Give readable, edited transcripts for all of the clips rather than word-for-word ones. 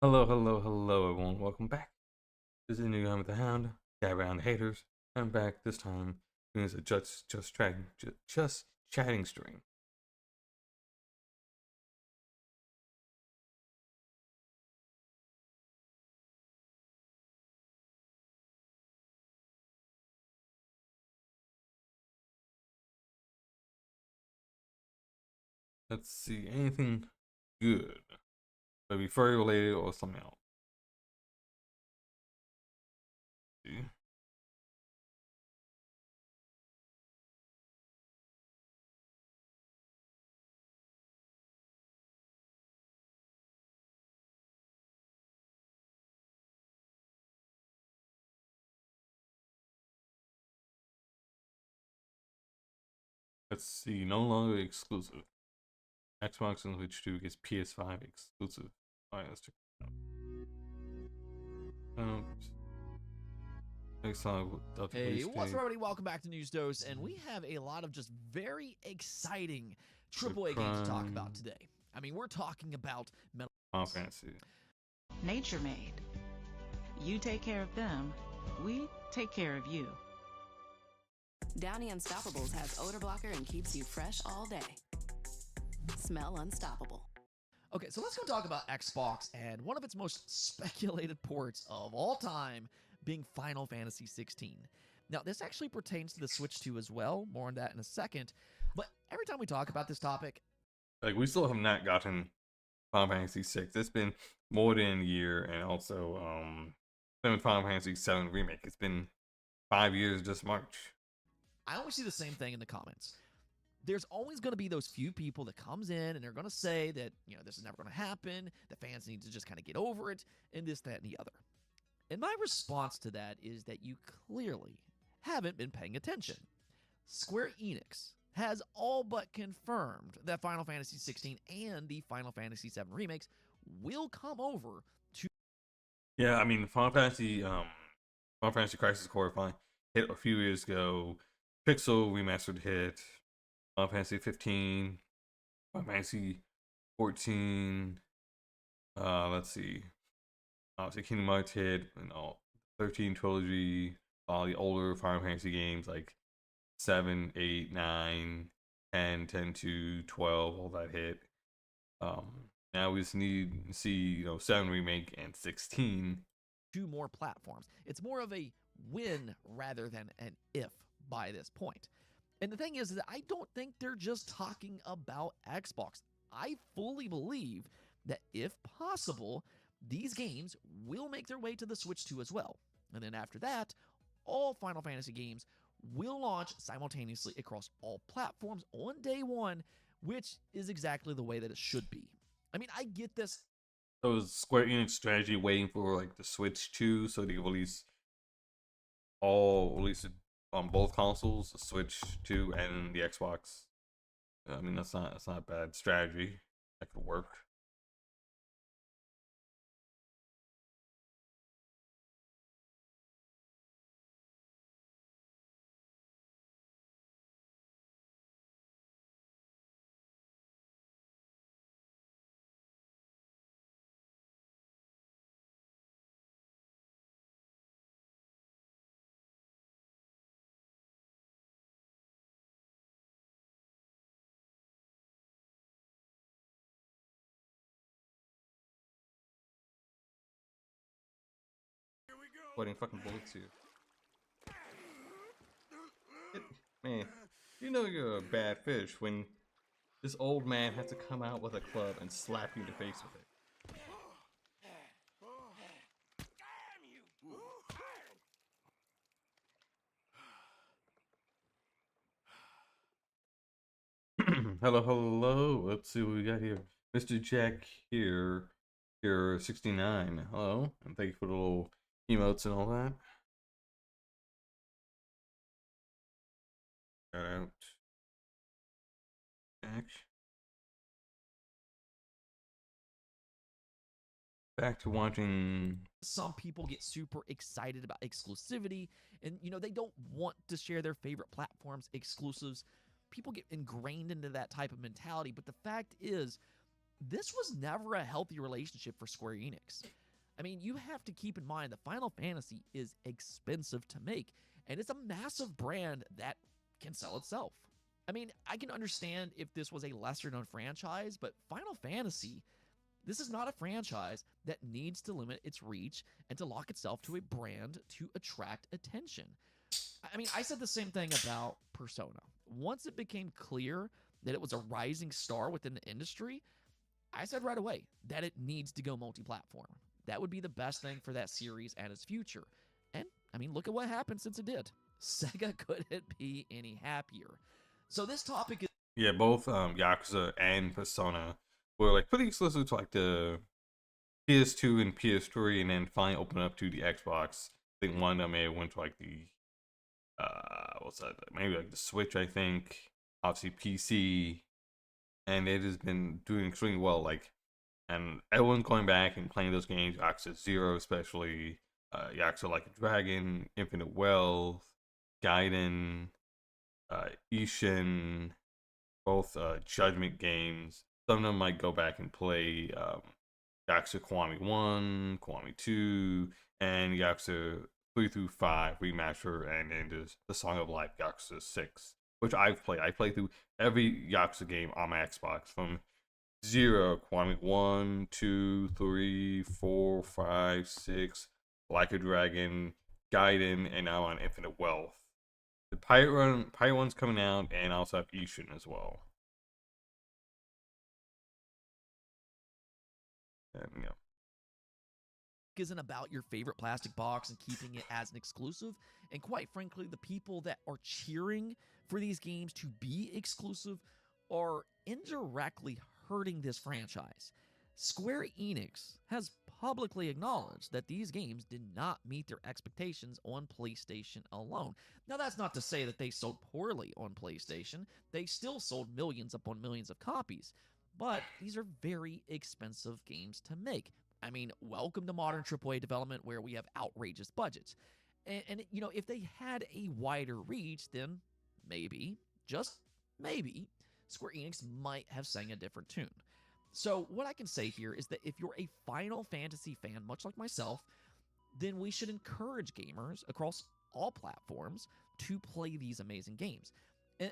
Hello, hello, hello, everyone. Welcome back. This is InugamiTheHound, guy around the haters. I'm back this time doing this a just chatting stream. Let's see, anything good, maybe furry related or something else. See? Let's see, no longer exclusive. Xbox and Switch 2 gets PS5 exclusive. Alright, let's check it out. Next time, Hey, what's up, everybody? Welcome back to News Dose, and we have a lot of just very exciting AAA games to talk about today. I mean, we're talking about Metal Fantasy. Nature made. You take care of them, we take care of you. Downy Unstoppables has odor blocker and keeps you fresh all day. Smell unstoppable. Okay, so let's go talk about Xbox and one of its most speculated ports of all time being Final Fantasy 16. Now, this actually pertains to the Switch 2 as well. More on that in a second. But every time we talk about this topic, like, we still have not gotten Final Fantasy 6. It's been more than a year, and also Final Fantasy 7 remake. It's been 5 years this March. I always see the same thing in the comments. There's always going to be those few people that comes in and they're going to say that, this is never going to happen. The fans need to just kind of get over it, and this, that, and the other. And my response to that is that you clearly haven't been paying attention. Square Enix has all but confirmed that Final Fantasy 16 and the Final Fantasy 7 remakes will come over to. Yeah, I mean, Final Fantasy Crisis Core finally hit a few years ago. Pixel remastered hit. Final Fantasy 15, Final Fantasy 14. Let's see. Obviously, Kingdom Hearts hit. 13 trilogy. All the older Final Fantasy games like 7, 8, 9, 10, 10 to 12, all that hit. Now we just need to see 7 remake and 16. 2 more platforms. It's more of a win rather than an if by this point. And the thing is that I don't think they're just talking about Xbox. I fully believe that if possible, these games will make their way to the Switch 2 as well. And then after that, all Final Fantasy games will launch simultaneously across all platforms on day one, which is exactly the way that it should be. I mean, I get this. So is Square Enix strategy waiting for like the Switch 2 so they can release it on both consoles, the Switch 2 and the Xbox? I mean, that's not a bad strategy. That could work. Putting fucking bullets here. Man, you know you're a bad fish when this old man has to come out with a club and slap you in the face with it. Hello, hello. Let's see what we got here. Mr. Jack here 69. Hello, and thank you for the little emotes and all that. Shout out, Jack. Back to watching. Some people get super excited about exclusivity, and they don't want to share their favorite platforms exclusives. People get ingrained into that type of mentality, but the fact is, this was never a healthy relationship for Square Enix. I mean, you have to keep in mind that Final Fantasy is expensive to make, and it's a massive brand that can sell itself. I mean, I can understand if this was a lesser known franchise, but Final Fantasy, this is not a franchise that needs to limit its reach and to lock itself to a brand to attract attention. I mean, I said the same thing about Persona. Once it became clear that it was a rising star within the industry, I said right away that it needs to go multi platform. That would be the best thing for that series and its future. And, I mean, look at what happened since it did. Sega couldn't be any happier. So, this topic is. Yeah, both Yakuza and Persona were like pretty exclusive to like the PS2 and PS3, and then finally opened up to the Xbox. I think one of them may have went to like the what's that? Maybe like the Switch, I think. Obviously PC, and it has been doing extremely well. Like, and everyone's going back and playing those games. Yakuza 0, especially Yakuza Like a Dragon, Infinite Wealth, Gaiden, Ishin, both Judgment games. Some of them might go back and play Yakuza Kiwami 1, Kiwami 2, and Yakuza 3 through 5 remaster, and then there's the Song of Life Yakuza 6, which I've played. I played through every Yakuza game on my Xbox from 0, Kiwami 1, 2, 3, 4, 5, 6, Like a Dragon, Gaiden, and now on Infinite Wealth. The Pirate one's coming out, and I also have Ishin as well. And, you know, Isn't about your favorite plastic box and keeping it as an exclusive. And quite frankly, the people that are cheering for these games to be exclusive are indirectly hurting this franchise. Square Enix has publicly acknowledged that these games did not meet their expectations on PlayStation alone. Now, that's not to say that they sold poorly on PlayStation. They still sold millions upon millions of copies. But these are very expensive games to make. I mean, welcome to modern AAA development where we have outrageous budgets. And you know, if they had a wider reach, then maybe, just maybe, Square Enix might have sang a different tune. So, what I can say here is that if you're a Final Fantasy fan, much like myself, then we should encourage gamers across all platforms to play these amazing games.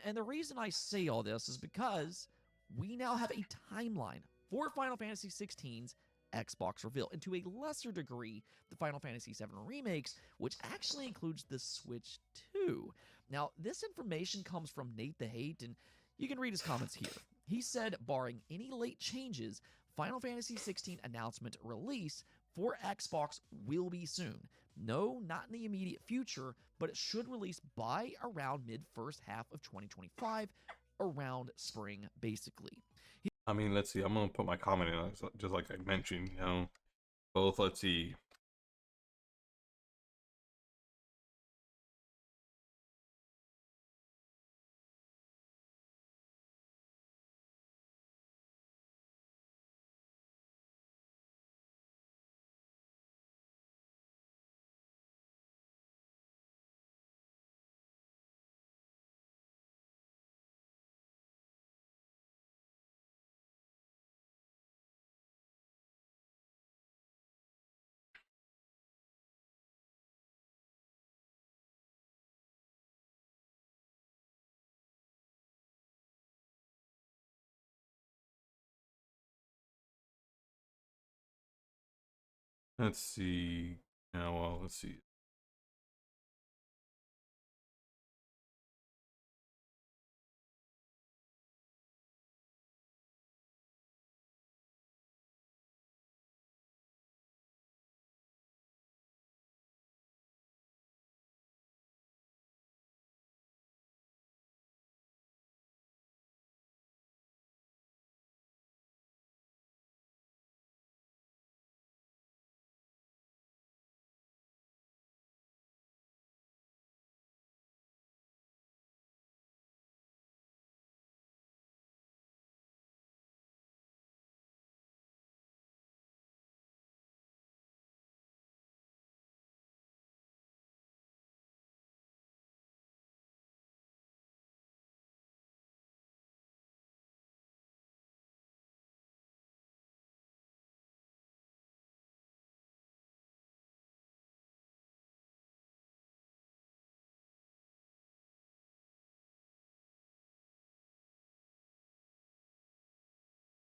And the reason I say all this is because we now have a timeline for Final Fantasy 16's Xbox reveal, and to a lesser degree, the Final Fantasy VII remakes, which actually includes the Switch 2. Now, this information comes from Nate the Hate, and you can read his comments here. He said, barring any late changes, Final Fantasy 16 announcement release for Xbox will be soon. No, not in the immediate future, but it should release by around mid first half of 2025, around spring, basically. I mean, let's see. I'm gonna put my comment in, just like I mentioned. You know, both. Let's see. Let's see. Well, let's see.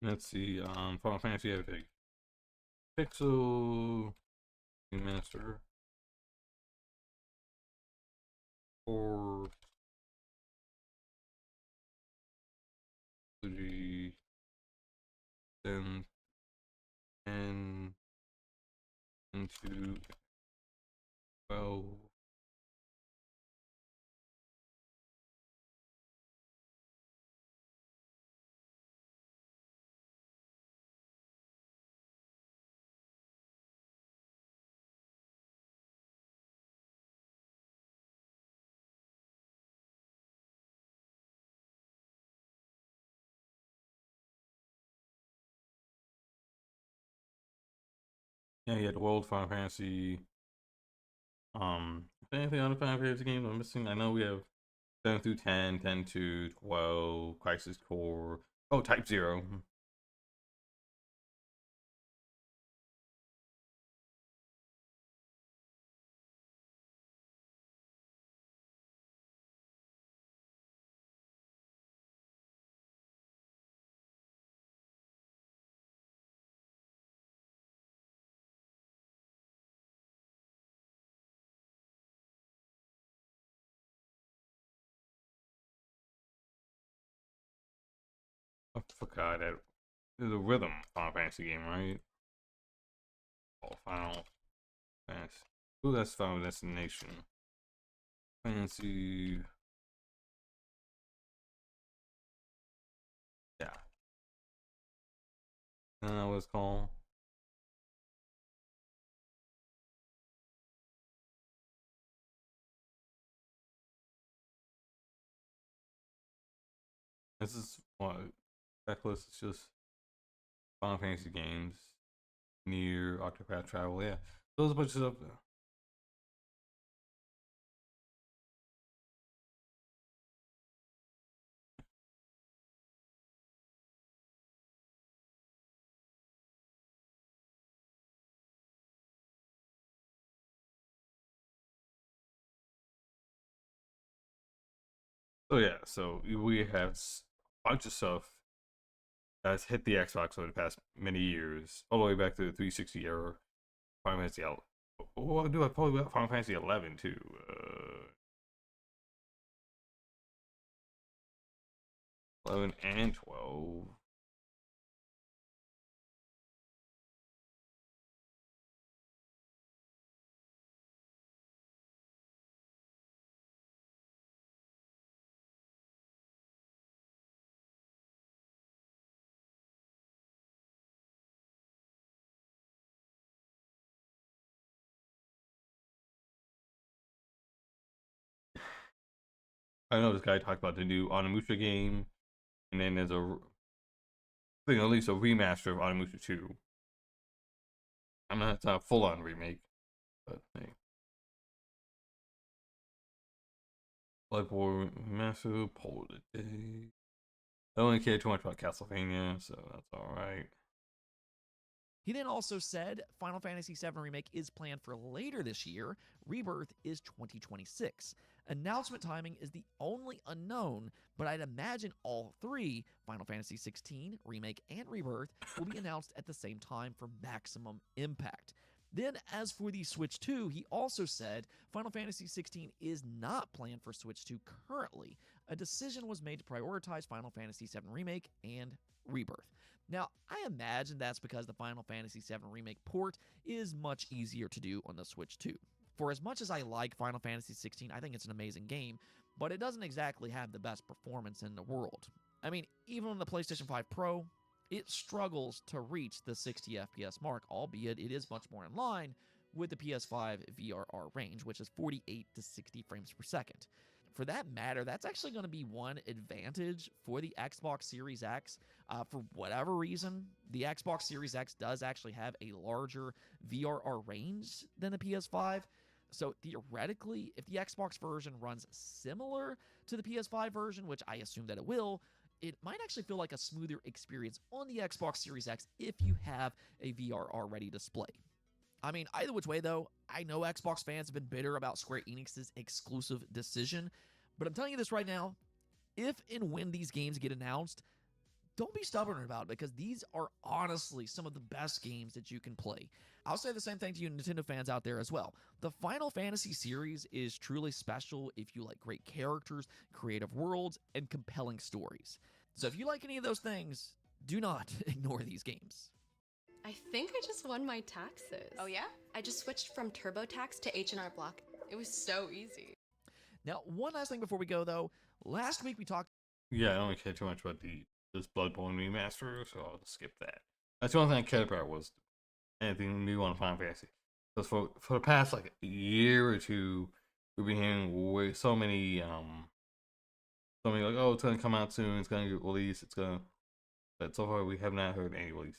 Let's see. Final Fantasy Epic Pixel Remaster or 3 then 10 into 12. Yeah, you had the World Final Fantasy. Anything other Final Fantasy games I'm missing? I know we have 7 through 10, 10 to 12, Crisis Core. Oh, Type Zero. I forgot that. There's a rhythm Final Fantasy game, right? Oh, Final Fantasy. Ooh, that's Final Destination. Fantasy. Yeah. I don't know what it's called. This is what checklist is just Final Fantasy games. Near Octopath Travel, yeah. Those a bunch of stuff. So yeah, so we have a bunch of stuff that's hit the Xbox over the past many years, all the way back to the 360 era. Final Fantasy. Well, I do. I probably got Final Fantasy 11 too. 11 and 12. I know this guy talked about the new Onimusha game, and then there's I think at least a remaster of Onimusha 2. I'm not. It's not a full-on remake, but hey. Bloodborne remaster, Polar Day. I don't really care too much about Castlevania, so that's alright. He then also said Final Fantasy VII Remake is planned for later this year. Rebirth is 2026. Announcement timing is the only unknown, but I'd imagine all three, Final Fantasy XVI, Remake, and Rebirth, will be announced at the same time for maximum impact. Then, as for the Switch 2, he also said Final Fantasy XVI is not planned for Switch 2 currently. A decision was made to prioritize Final Fantasy VII Remake and Rebirth. Now, I imagine that's because the Final Fantasy VII Remake port is much easier to do on the Switch 2. For as much as I like Final Fantasy XVI, I think it's an amazing game, but it doesn't exactly have the best performance in the world. I mean, even on the PlayStation 5 Pro, it struggles to reach the 60 FPS mark, albeit it is much more in line with the PS5 VRR range, which is 48 to 60 frames per second. For that matter, that's actually going to be one advantage for the Xbox Series X. For whatever reason, the Xbox Series X does actually have a larger VRR range than the PS5. So theoretically, if the Xbox version runs similar to the PS5 version, which I assume that it will, it might actually feel like a smoother experience on the Xbox Series X if you have a VRR ready display. I mean, either which way, though, I know Xbox fans have been bitter about Square Enix's exclusive decision, but I'm telling you this right now, if and when these games get announced, don't be stubborn about it, because these are honestly some of the best games that you can play. I'll say the same thing to you Nintendo fans out there as well. The Final Fantasy series is truly special if you like great characters, creative worlds, and compelling stories. So if you like any of those things, do not ignore these games. I think I just won my taxes. Oh yeah? I just switched from TurboTax to H&R Block. It was so easy. Now, one last thing before we go, though. Last week we talked... Yeah, I don't care too much about this Bloodborne remaster, so I'll just skip that. That's the only thing I cared about was anything new on Final Fantasy. Because for the past like a year or two, we've been hearing so many like, oh, it's gonna come out soon, it's gonna get released, but so far we have not heard any release.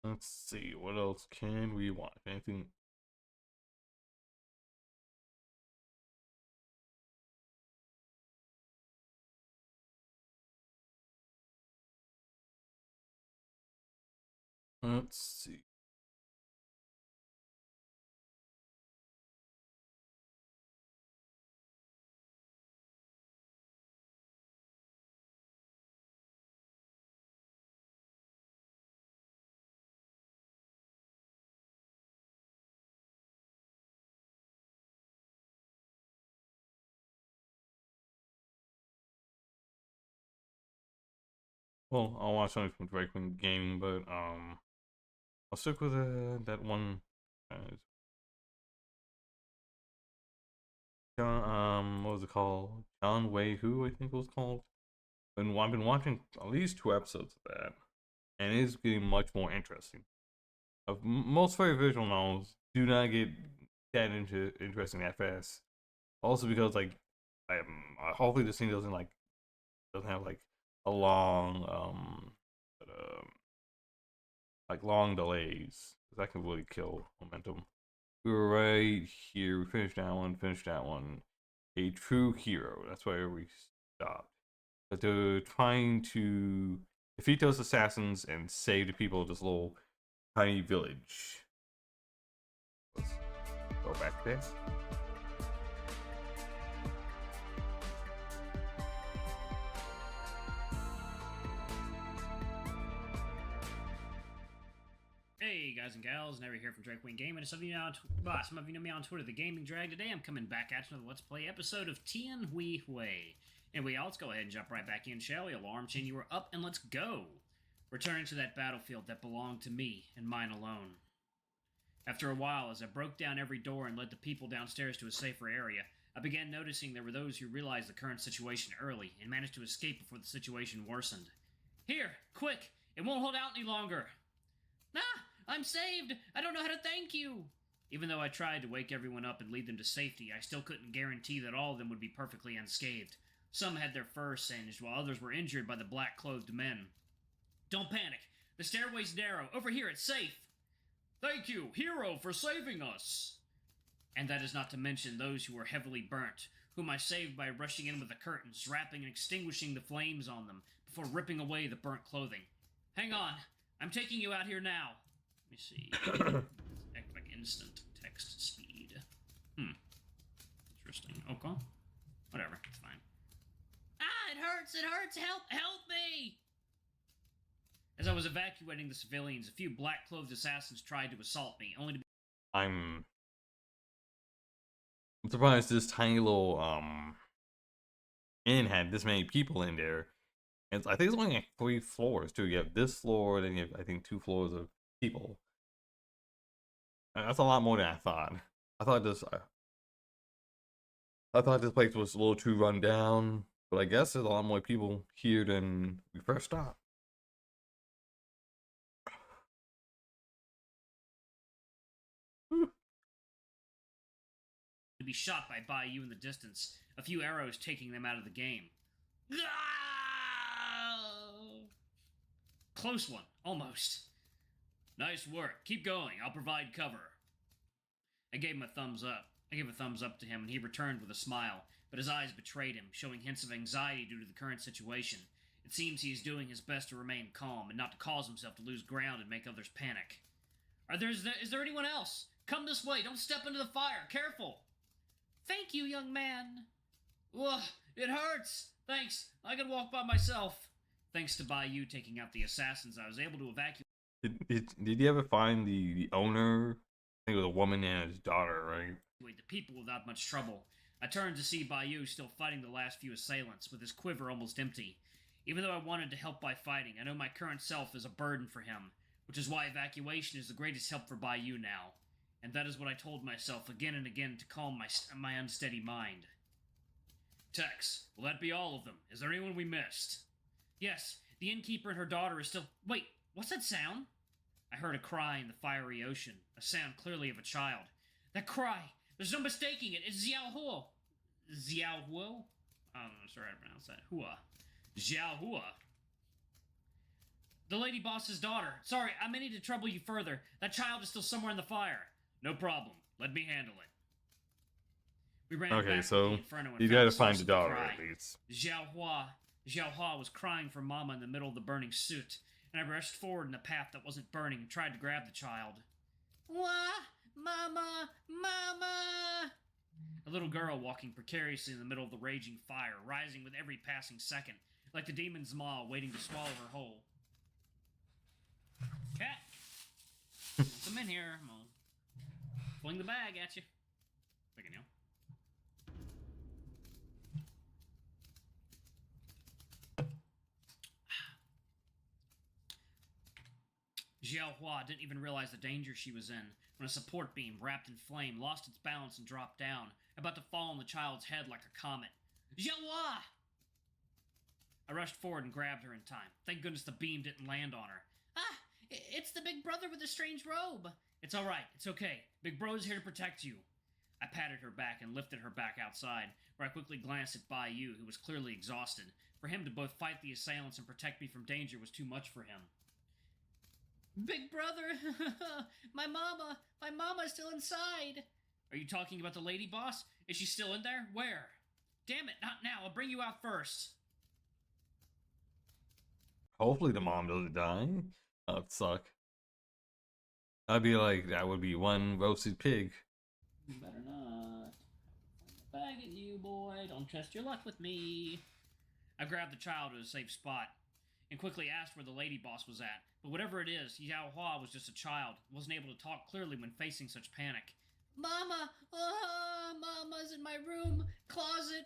Let's see, what else can we watch? Anything? Let's see. Well, I'll watch something from Drake when gaming, but I'll stick with that one. What was it called? John Way Who, I think it was called. And I've been watching at least 2 episodes of that, and it is getting much more interesting. Most very visual novels do not get that interesting that fast. Also because like, hopefully this thing doesn't have like a long like long delays. That can really kill momentum. We were right here. We finished that one. A true hero. That's where we stopped. But they're trying to defeat those assassins and save the people of this little tiny village. Let's go back there. Hey guys and gals, Never here from Drakewing Gaming, and some of you know me on Twitter, The Gaming Drag. Today I'm coming back at you with a Let's Play episode of Tian Hui Hui. Anyway, let's go ahead and jump right back in, shall we? Alarm chain, you are up, and let's go! Returning to that battlefield that belonged to me and mine alone. After a while, as I broke down every door and led the people downstairs to a safer area, I began noticing there were those who realized the current situation early and managed to escape before the situation worsened. Here, quick! It won't hold out any longer! Ah! I'm saved! I don't know how to thank you! Even though I tried to wake everyone up and lead them to safety, I still couldn't guarantee that all of them would be perfectly unscathed. Some had their fur singed, while others were injured by the black-clothed men. Don't panic! The stairway's narrow. Over here, it's safe! Thank you, hero, for saving us! And that is not to mention those who were heavily burnt, whom I saved by rushing in with the curtains, wrapping and extinguishing the flames on them, before ripping away the burnt clothing. Hang on, I'm taking you out here now. Let me see. Like instant text speed. Interesting. Okay. Whatever, it's fine. Ah, it hurts, help me! As I was evacuating the civilians, a few black-clothed assassins tried to assault me, only to be... I'm surprised this tiny little inn had this many people in there. And I think it's only like 3 floors too. You have this floor, then you have I think 2 floors of people. That's a lot more than I thought. I thought this place was a little too run down, but I guess there's a lot more people here than we first thought. to be shot by Bayou in the distance, a few arrows taking them out of the game. Close one, almost. Nice work. Keep going. I'll provide cover. I gave him a thumbs up. I gave a thumbs up to him, and he returned with a smile, but his eyes betrayed him, showing hints of anxiety due to the current situation. It seems he is doing his best to remain calm and not to cause himself to lose ground and make others panic. Is there anyone else? Come this way. Don't step into the fire. Careful. Thank you, young man. Ugh, it hurts. Thanks. I can walk by myself. Thanks to Bayou taking out the assassins, I was able to evacuate. Did you ever find the owner? I think it was a woman and his daughter, right? The people without much trouble. I turned to see Bayou still fighting the last few assailants, with his quiver almost empty. Even though I wanted to help by fighting, I know my current self is a burden for him, which is why evacuation is the greatest help for Bayou now. And that is what I told myself again and again to calm my unsteady mind. Tex, will that be all of them? Is there anyone we missed? Yes, the innkeeper and her daughter is still... Wait, what's that sound? I heard a cry in the fiery ocean, a sound clearly of a child. That cry! There's no mistaking it! It's Xiao Huo! Xiao Huo? I'm sorry to pronounce that. Hua. Xiao Hua. The lady boss's daughter. Sorry, I may need to trouble you further. That child is still somewhere in the fire. No problem. Let me handle it. We ran Okay, back so to the inferno and you found gotta the find source the of daughter cry. at least. Xiao Hua was crying for Mama in the middle of the burning suit, and I rushed forward in the path that wasn't burning and tried to grab the child. Wah! Mama! Mama! A little girl walking precariously in the middle of the raging fire, rising with every passing second, like the demon's maw waiting to swallow her whole. Cat! Come in here. I'm gonna fling the bag at you. Like a nail. Xiao Hua didn't even realize the danger she was in when a support beam wrapped in flame lost its balance and dropped down, about to fall on the child's head like a comet. Xiao Hua! I rushed forward and grabbed her in time. Thank goodness the beam didn't land on her. Ah! It's the big brother with the strange robe! It's alright, it's okay. Big bro's here to protect you. I patted her back and lifted her back outside, where I quickly glanced at Bayou, who was clearly exhausted. For him to both fight the assailants and protect me from danger was too much for him. Big brother! My mama's still inside! Are you talking about the lady boss? Is she still in there? Where? Damn it, not now, I'll bring you out first. Hopefully the mom doesn't die. That would suck. I'd be like, that would be one roasted pig. You better not. Bag at you, boy. Don't trust your luck with me. I grabbed the child to a safe spot and quickly asked where the lady boss was at. But whatever it is, Xiao Hua was just a child, wasn't able to talk clearly when facing such panic. Mama! Mama's in my room! Closet!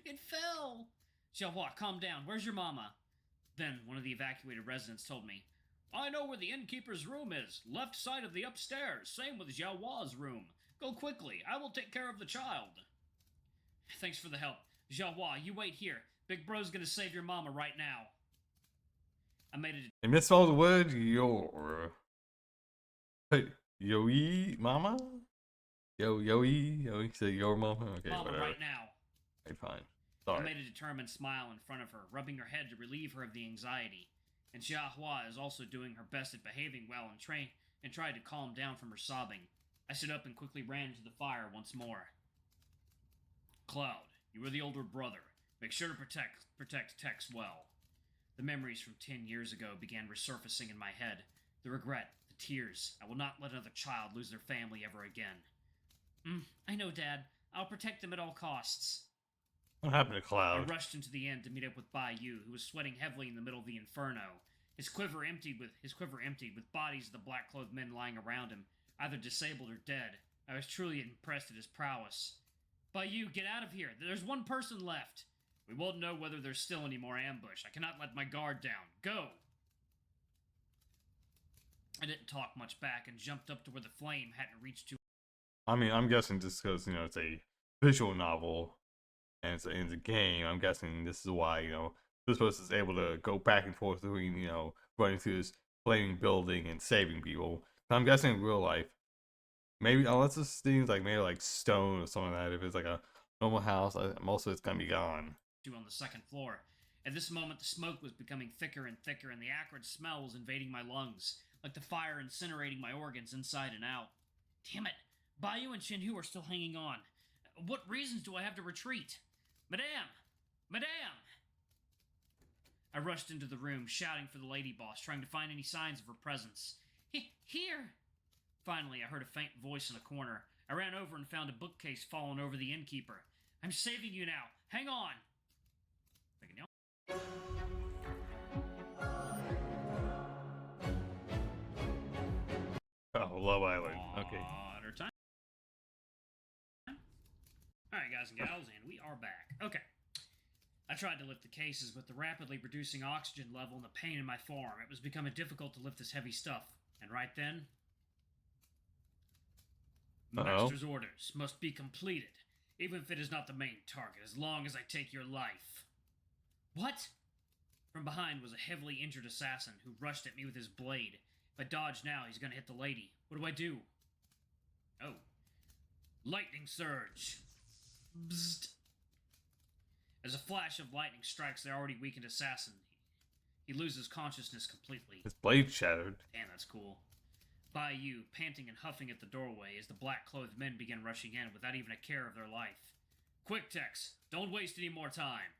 It fell! Xiao Hua, calm down. Where's your mama? Then one of the evacuated residents told me, I know where the innkeeper's room is. Left side of the upstairs. Same with Xiao Hua's room. Go quickly. I will take care of the child. Thanks for the help. Xiao Hua, you wait here. Big bro's gonna save your mama right now. I made it. I misspelled the word your. Hey, yo-ee, mama? Yo-ee? Yo-ee? Say your mama? Okay, Mama whatever. right now. Okay, fine. I Sorry. made a determined smile in front of her, rubbing her head to relieve her of the anxiety. And Xiao Hua is also doing her best at behaving well and tried to calm down from her sobbing. I stood up and quickly ran into the fire once more. Cloud, you are the older brother. Make sure to protect Tex well. The memories from 10 years ago began resurfacing in my head. The regret, the tears. I will not let another child lose their family ever again. I know, Dad. I'll protect them at all costs. What happened to I Cloud? rushed into the inn to meet up with Bayou, who was sweating heavily in the middle of the inferno. His quiver emptied with bodies of the black-clothed men lying around him, either disabled or dead. I was truly impressed at his prowess. Bayou, get out of here! There's one person left! We won't know whether there's still any more ambush. I cannot let my guard down. Go! I didn't talk much back and jumped up to where the flame hadn't reached to. I mean, I'm guessing just because, it's a visual novel and it's a game, I'm guessing this is why, this person is able to go back and forth between, running through this flaming building and saving people. I'm guessing in real life, maybe, unless this thing's like maybe like stone or something like that, if it's like a normal house, most of it's gonna be gone. On the second floor. At this moment, the smoke was becoming thicker and thicker, and the acrid smell was invading my lungs, like the fire incinerating my organs inside and out. Damn it! Bayou and Shinhu are still hanging on. What reasons do I have to retreat? Madame! Madame! I rushed into the room, shouting for the lady boss, trying to find any signs of her presence. Here! Finally, I heard a faint voice in a corner. I ran over and found a bookcase fallen over the innkeeper. I'm saving you now. Hang on! Oh, Love Island. Okay. Time. Alright, guys and gals, and we are back. Okay. I tried to lift the cases, but the rapidly reducing oxygen level and the pain in my forearm, it was becoming difficult to lift this heavy stuff. And right then, Master's orders must be completed, even if it is not the main target, as long as I take your life. What? From behind was a heavily injured assassin who rushed at me with his blade. If I dodge now, he's gonna hit the lady. What do I do? Oh. Lightning surge. Bzzzt. As a flash of lightning strikes the already weakened assassin, he loses consciousness completely. His blade shattered. Damn, that's cool. Bayou, panting and huffing at the doorway as the black-clothed men begin rushing in without even a care of their life. Quick, Tex! Don't waste any more time!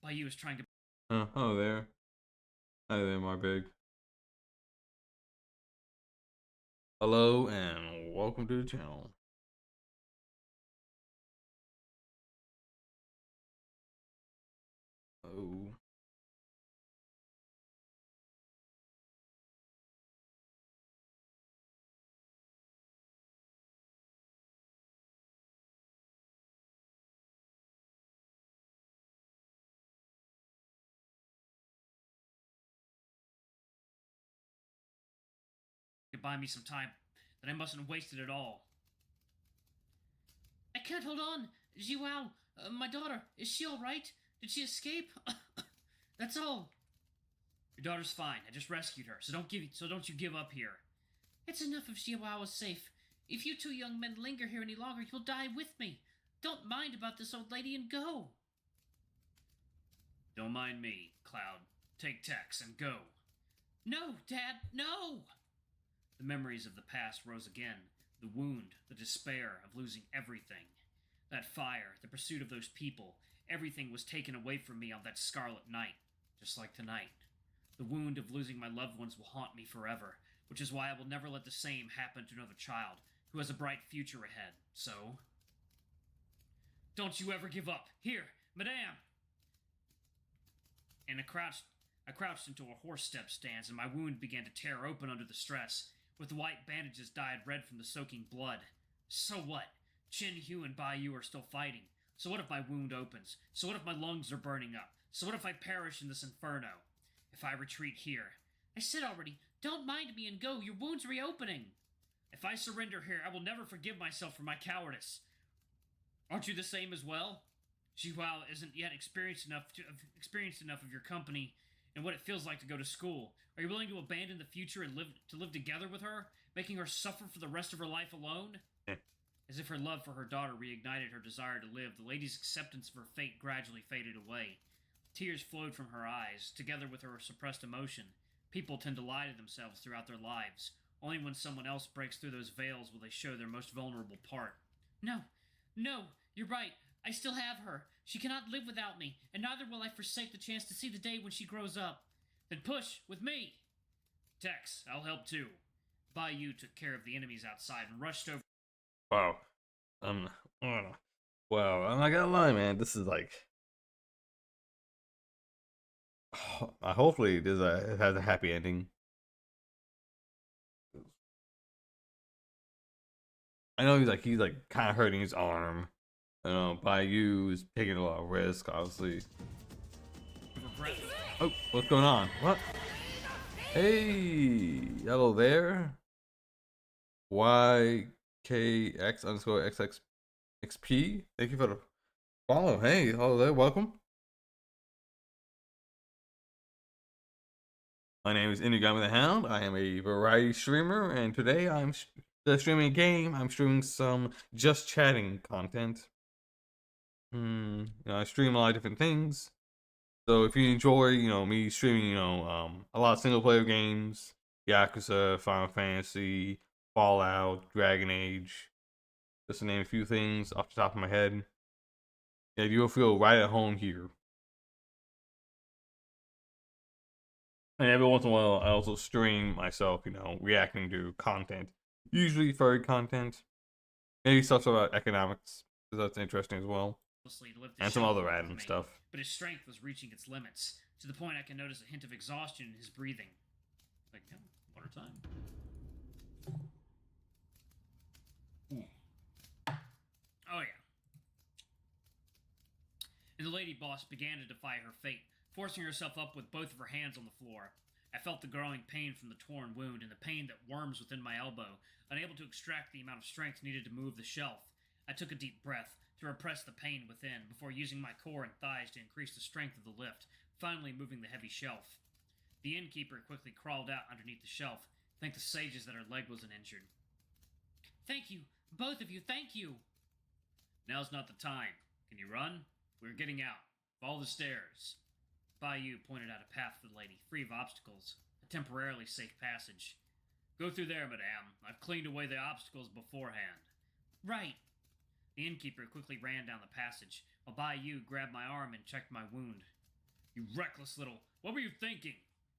Bayou is trying to... Hello there. Hi there, my big. Hello, and welcome to the channel. Oh. buy me some time that I mustn't waste it at all. I can't hold on. Jiwao, my daughter, is she all right? Did she escape? That's all. Your daughter's fine. I just rescued her, so don't you give up here. It's enough if Jiwao is safe. If you two young men linger here any longer, you'll die with me. Don't mind about this old lady and go. Don't mind me, Cloud. Take Tex and go. No, Dad, no! The memories of the past rose again. The wound, the despair of losing everything. That fire, the pursuit of those people, everything was taken away from me on that scarlet night, just like tonight. The wound of losing my loved ones will haunt me forever, which is why I will never let the same happen to another child who has a bright future ahead. So, don't you ever give up. Here, Madame! And I crouched into a horse step stance, and my wound began to tear open under the stress, with the white bandages dyed red from the soaking blood. So what? Chin Hu and Bayou are still fighting. So what if my wound opens? So what if my lungs are burning up? So what if I perish in this inferno? If I retreat here... I said already, don't mind me and go. Your wound's reopening. If I surrender here, I will never forgive myself for my cowardice. Aren't you the same as well? Jiwao isn't yet experienced enough of your company and what it feels like to go to school. Are you willing to abandon the future and live together with her, making her suffer for the rest of her life alone? As if her love for her daughter reignited her desire to live, the lady's acceptance of her fate gradually faded away. Tears flowed from her eyes, together with her suppressed emotion. People tend to lie to themselves throughout their lives. Only when someone else breaks through those veils will they show their most vulnerable part. No, you're right. I still have her. She cannot live without me, and neither will I forsake the chance to see the day when she grows up. Then push, with me! Tex, I'll help too. Bayou took care of the enemies outside and rushed over. Wow. Wow, I'm not gonna lie, man. This is like... hopefully it has a happy ending. I know he's like kind of hurting his arm. You know, Bayou is taking a lot of risk, obviously. Oh, what's going on? What? Hey, hello there. YKX_XXXP. Thank you for the follow. Hey, hello there. Welcome. My name is InugamiTheHound. I am a variety streamer, and today I'm streaming a game. I'm streaming some just chatting content. You know, I stream a lot of different things. So if you enjoy, you know, me streaming, a lot of single player games, Yakuza, Final Fantasy, Fallout, Dragon Age, just to name a few things off the top of my head. Yeah, you'll feel right at home here. And every once in a while, I also stream myself, reacting to content. Usually furry content. Maybe stuff about economics, because that's interesting as well. To lift the And some shelf other off random of me, stuff. but his strength was reaching its limits, to the point I can notice a hint of exhaustion in his breathing. Like, no, water time. Ooh. Oh, yeah. And the lady boss began to defy her fate, forcing herself up with both of her hands on the floor. I felt the growing pain from the torn wound and the pain that worms within my elbow, unable to extract the amount of strength needed to move the shelf. I took a deep breath to repress the pain within before using my core and thighs to increase the strength of the lift, finally moving the heavy shelf. The innkeeper quickly crawled out underneath the shelf, thanked the sages that her leg wasn't injured. Thank you, both of you, thank you! Now's not the time. Can you run? We're getting out. Follow the stairs. Bayou pointed out a path for the lady, free of obstacles, a temporarily safe passage. Go through there, madame. I've cleaned away the obstacles beforehand. Right. The innkeeper quickly ran down the passage, while Bayou grabbed my arm and checked my wound. You reckless little... What were you thinking?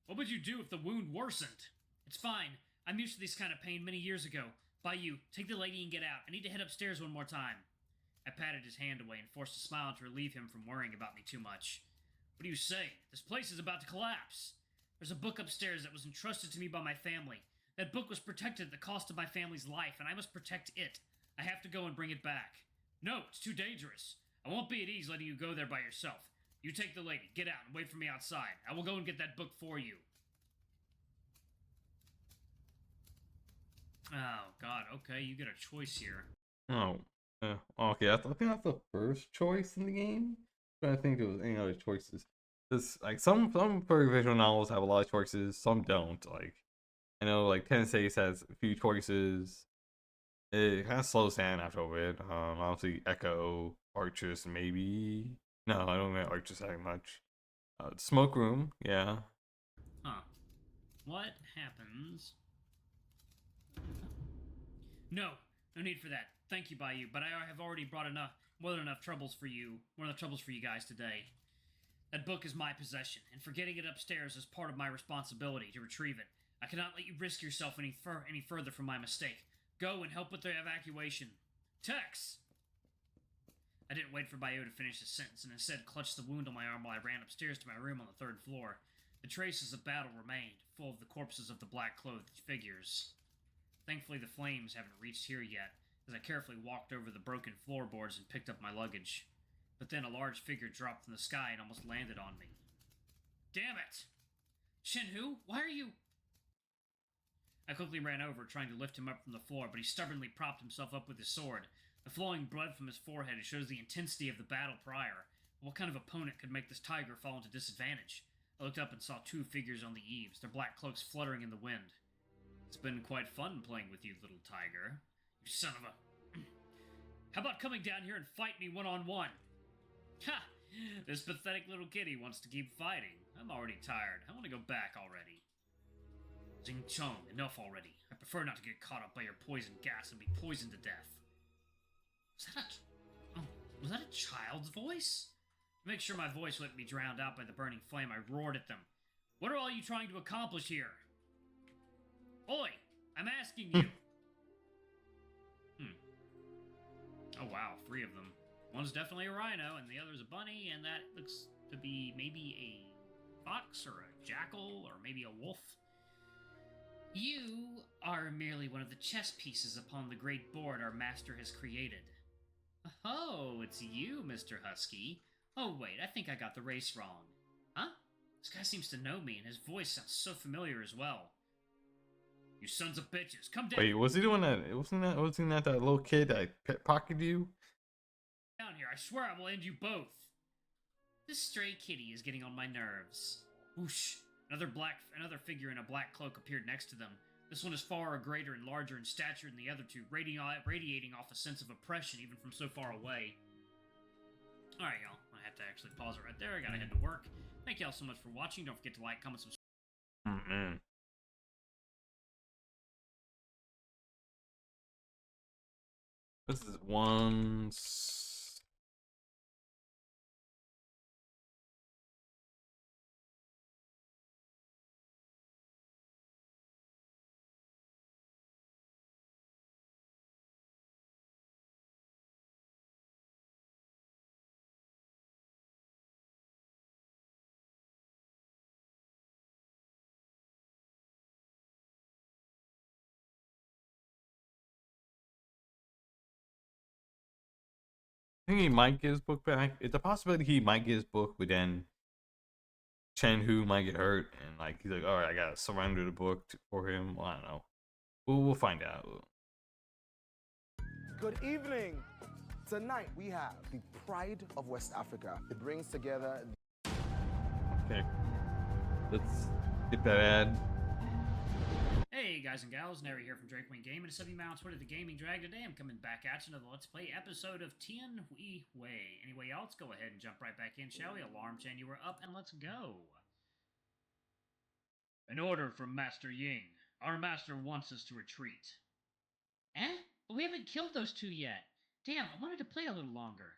What would you do if the wound worsened? It's fine. I'm used to this kind of pain many years ago. Bayou, take the lady and get out. I need to head upstairs one more time. I patted his hand away and forced a smile to relieve him from worrying about me too much. What do you say? This place is about to collapse. There's a book upstairs that was entrusted to me by my family. That book was protected at the cost of my family's life, and I must protect it. I have to go and bring it back. No, it's too dangerous. I won't be at ease letting you go there by yourself. You take the lady, get out, and wait for me outside. I will go and get that book for you. Oh, God, okay, you get a choice here. Oh, okay, I think that's the first choice in the game. I'm trying to think if there was any other choices. This, like, some furry visual novels have a lot of choices, some don't. Like, I know, like, Tenseis has a few choices. It kind of slows down after a bit. Obviously, Echo, Archers, maybe. No, I don't remember Archers that much. Smoke Room, yeah. Huh. What happens? No need for that. Thank you, Bayou, but I have already brought more than enough troubles for you guys today. That book is my possession, and for getting it upstairs is part of my responsibility to retrieve it. I cannot let you risk yourself any further from my mistake. Go and help with the evacuation. Tex! I didn't wait for Bayou to finish his sentence, and instead clutched the wound on my arm while I ran upstairs to my room on the 3rd floor. The traces of battle remained, full of the corpses of the black-clothed figures. Thankfully, the flames haven't reached here yet, as I carefully walked over the broken floorboards and picked up my luggage. But then a large figure dropped from the sky and almost landed on me. Damn it! Shenhu, why are you... I quickly ran over, trying to lift him up from the floor, but he stubbornly propped himself up with his sword. The flowing blood from his forehead shows the intensity of the battle prior. What kind of opponent could make this tiger fall into disadvantage? I looked up and saw 2 figures on the eaves, their black cloaks fluttering in the wind. It's been quite fun playing with you, little tiger. You son of a... How about coming down here and fight me one-on-one? Ha! This pathetic little kitty wants to keep fighting. I'm already tired. I want to go back already. Jing Chong, enough already. I prefer not to get caught up by your poison gas and be poisoned to death. Was that a child's voice? To make sure my voice wouldn't be drowned out by the burning flame, I roared at them. What are all you trying to accomplish here? Oi! I'm asking you! Oh wow, 3 of them. One's definitely a rhino, and the other's a bunny, and that looks to be maybe a fox, or a jackal, or maybe a wolf. You are merely one of the chess pieces upon the great board our master has created. Oh, it's you, Mr. Husky. Oh wait, I think I got the race wrong. Huh? This guy seems to know me, and his voice sounds so familiar as well. You sons of bitches, come down! Wait, was he doing that? Wasn't that little kid that pocketed you? Down here, I swear I will end you both. This stray kitty is getting on my nerves. Whoosh! Another figure in a black cloak appeared next to them. This one is far greater and larger in stature than the other 2, radiating off a sense of oppression even from so far away. Alright, y'all. I have to actually pause it right there. I gotta head to work. Thank y'all so much for watching. Don't forget to like, comment, subscribe. Oh, man. This is once. I think he might get his book back. It's a possibility he might get his book, but then Chen Hu might get hurt, and like he's like, all right, I gotta surrender the book for him. Well, I don't know. We'll find out. Good evening. Tonight we have the pride of West Africa. It brings together. Okay, let's get that ad. Hey guys and gals, Nary here from Drakewing Game, and it's something on Twitter, The Gaming Drag. Today I'm coming back at you another Let's Play episode of Tian Hui Wei. Anyway, y'all, let's go ahead and jump right back in, shall we? Alarm chain, you were up, and let's go. An order from Master Ying. Our master wants us to retreat. Eh? But we haven't killed those two yet. Damn, I wanted to play a little longer.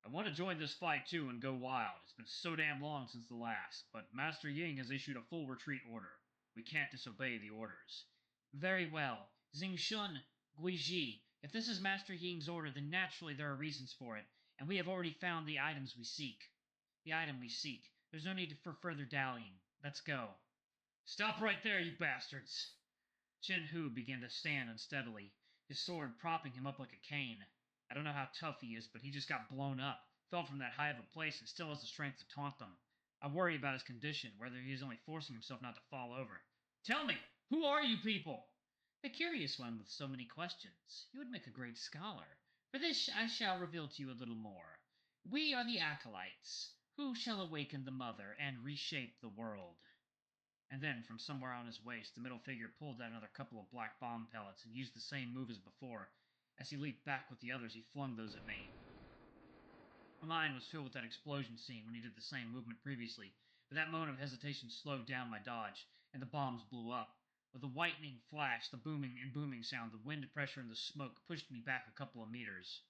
I want to join this fight too and go wild. It's been so damn long since the last, but Master Ying has issued a full retreat order. We can't disobey the orders. Very well. Xingshun, Guiji, if this is Master Ying's order, then naturally there are reasons for it, and we have already found the items we seek. The item we seek. There's no need for further dallying. Let's go. Stop right there, you bastards! Chen Hu began to stand unsteadily, his sword propping him up like a cane. I don't know how tough he is, but he just got blown up, fell from that high of a place, and still has the strength to taunt them. I worry about his condition, whether he is only forcing himself not to fall over. Tell me, who are you people? A curious one with so many questions. You would make a great scholar. For this I shall reveal to you a little more. We are the Acolytes, who shall awaken the mother and reshape the world. And then, from somewhere on his waist, the middle figure pulled out another couple of black bomb pellets and used the same move as before. As he leaped back with the others, he flung those at me. My mind was filled with that explosion scene when he did the same movement previously, but that moment of hesitation slowed down my dodge, and the bombs blew up. With the whitening flash, the booming sound, the wind pressure, and the smoke pushed me back a couple of meters.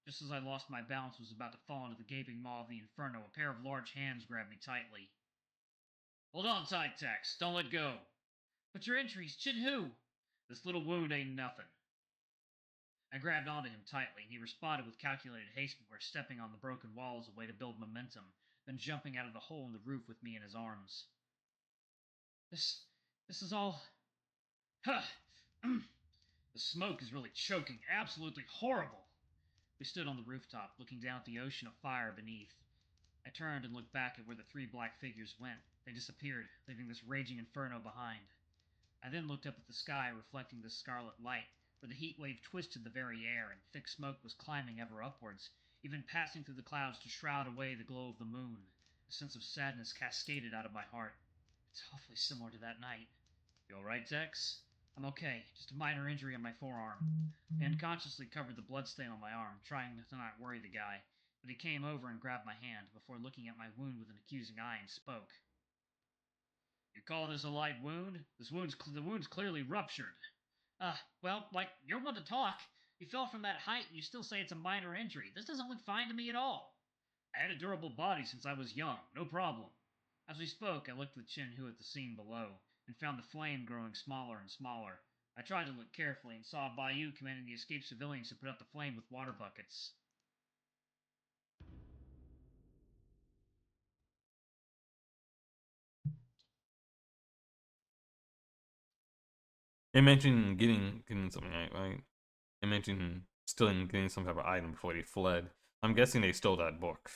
Just as I lost my balance and was about to fall into the gaping maw of the inferno, a pair of large hands grabbed me tightly. Hold on tight, Tex. Don't let go. But your injuries, Chen Hu. This little wound ain't nothing. I grabbed onto him tightly, and he responded with calculated haste before stepping on the broken wall as a way to build momentum, then jumping out of the hole in the roof with me in his arms. This is all... Huh. The smoke is really choking. Absolutely horrible. We stood on the rooftop, looking down at the ocean of fire beneath. I turned and looked back at where the three black figures went. They disappeared, leaving this raging inferno behind. I then looked up at the sky, reflecting the scarlet light, where the heat wave twisted the very air, and thick smoke was climbing ever upwards, even passing through the clouds to shroud away the glow of the moon. A sense of sadness cascaded out of my heart. It's awfully similar to that night. You alright, Tex? I'm okay, just a minor injury on my forearm. I unconsciously covered the bloodstain on my arm, trying to not worry the guy, but he came over and grabbed my hand before looking at my wound with an accusing eye and spoke. You call this a light wound? The wound's clearly ruptured. Well, like, you're one to talk. You fell from that height and you still say it's a minor injury. This doesn't look fine to me at all. I had a durable body since I was young, no problem. As we spoke, I looked with Chen Hu at the scene below, and found the flame growing smaller and smaller. I tried to look carefully and saw Bayou commanding the escaped civilians to put out the flame with water buckets. They mentioned getting something right. They mentioned stealing, getting some type of item before they fled. I'm guessing they stole that book.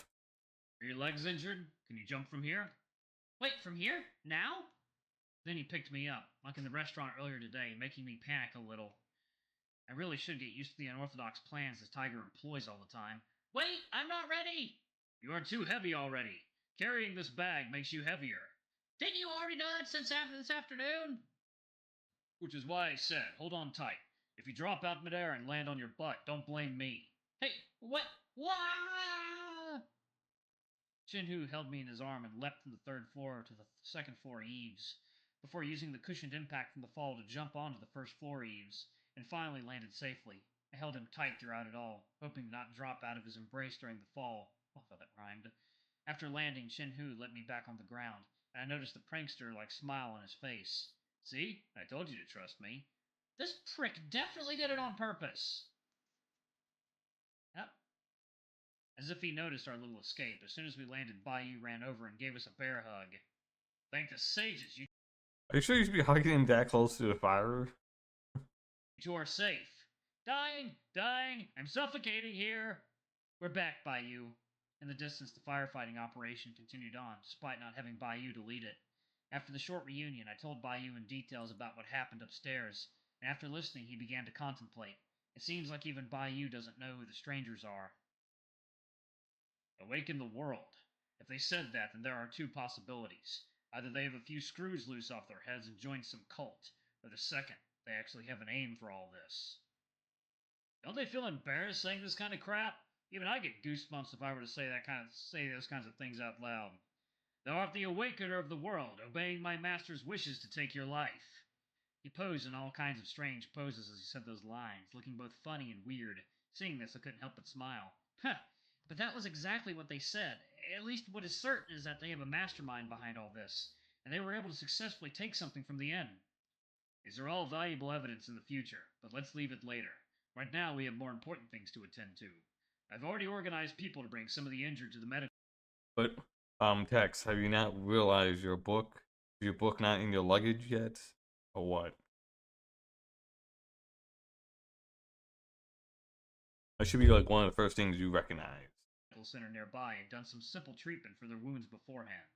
Are your legs injured? Can you jump from here? Wait, from here? Now? Then he picked me up, like in the restaurant earlier today, making me panic a little. I really should get used to the unorthodox plans this tiger employs all the time. Wait, I'm not ready! You are too heavy already. Carrying this bag makes you heavier. Didn't you already know that since after this afternoon? Which is why I said, hold on tight. If you drop out midair and land on your butt, don't blame me. Hey, what? Wah! Chen Hu held me in his arm and leapt from the third floor to the second floor eaves, before using the cushioned impact from the fall to jump onto the first floor eaves, and finally landed safely. I held him tight throughout it all, hoping to not drop out of his embrace during the fall. Oh, I thought that rhymed. After landing, Shin-Hu let me back on the ground, and I noticed the prankster-like smile on his face. See? I told you to trust me. This prick definitely did it on purpose. Yep. As if he noticed our little escape, as soon as we landed, Bayou ran over and gave us a bear hug. Thank the sages, you Are you sure you should be hugging him that close to the fire? two are safe. Dying! Dying! I'm suffocating here! We're back, Bayou. In the distance, the firefighting operation continued on, despite not having Bayou to lead it. After the short reunion, I told Bayou in details about what happened upstairs, and after listening, he began to contemplate. It seems like even Bayou doesn't know who the strangers are. Awaken the world. If they said that, then there are two possibilities. Either they have a few screws loose off their heads and joined some cult, or the second, they actually have an aim for all this. Don't they feel embarrassed saying this kind of crap? Even I get goosebumps if I were to say those kinds of things out loud. Thou art the awakener of the world, obeying my master's wishes to take your life. He posed in all kinds of strange poses as he said those lines, looking both funny and weird. Seeing this, I couldn't help but smile. Huh, but that was exactly what they said. At least what is certain is that they have a mastermind behind all this, and they were able to successfully take something from the inn. These are all valuable evidence in the future, but let's leave it later. Right now, we have more important things to attend to. I've already organized people to bring some of the injured to the medical. But, Tex, have you not realized your book not in your luggage yet? Or what? That should be like one of the first things you recognize. Center nearby and done some simple treatment for their wounds beforehand,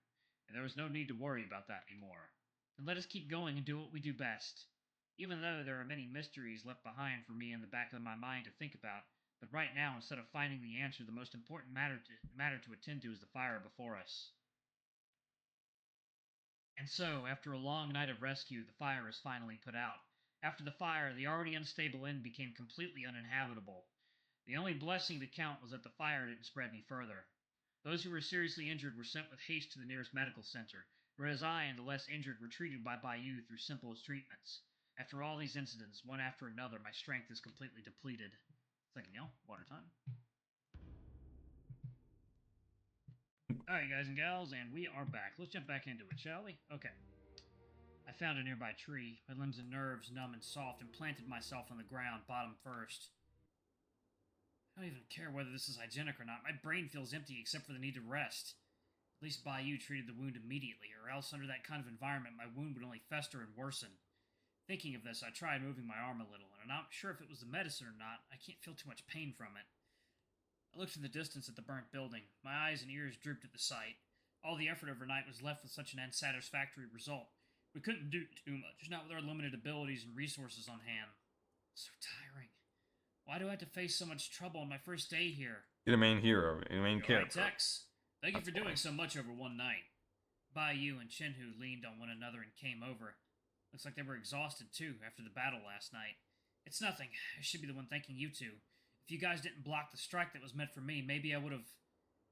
and there was no need to worry about that anymore. Then let us keep going and do what we do best. Even though there are many mysteries left behind for me in the back of my mind to think about, but right now, instead of finding the answer, the most important matter to attend to is the fire before us. And so, after a long night of rescue, the fire is finally put out. After the fire, the already unstable inn became completely uninhabitable. The only blessing to count was that the fire didn't spread any further. Those who were seriously injured were sent with haste to the nearest medical center, whereas I and the less injured were treated by Bayou through simplest treatments. After all these incidents, one after another, my strength is completely depleted. Second yell, water time. Alright, guys and gals, and we are back. Let's jump back into it, shall we? Okay. I found a nearby tree, my limbs and nerves numb and soft, and planted myself on the ground, bottom first. I don't even care whether this is hygienic or not. My brain feels empty except for the need to rest. At least Bayou treated the wound immediately, or else under that kind of environment my wound would only fester and worsen. Thinking of this, I tried moving my arm a little, and I'm not sure if it was the medicine or not. I can't feel too much pain from it. I looked in the distance at the burnt building. My eyes and ears drooped at the sight. All the effort overnight was left with such an unsatisfactory result. We couldn't do too much, not with our limited abilities and resources on hand. So tiring. Why do I have to face so much trouble on my first day here? You're the main hero, you're the main character. Right, Tex. Thank you for doing so much over one night. Bayou and Shin-Hu leaned on one another and came over. Looks like they were exhausted too after the battle last night. It's nothing. I should be the one thanking you two. If you guys didn't block the strike that was meant for me, maybe I would have...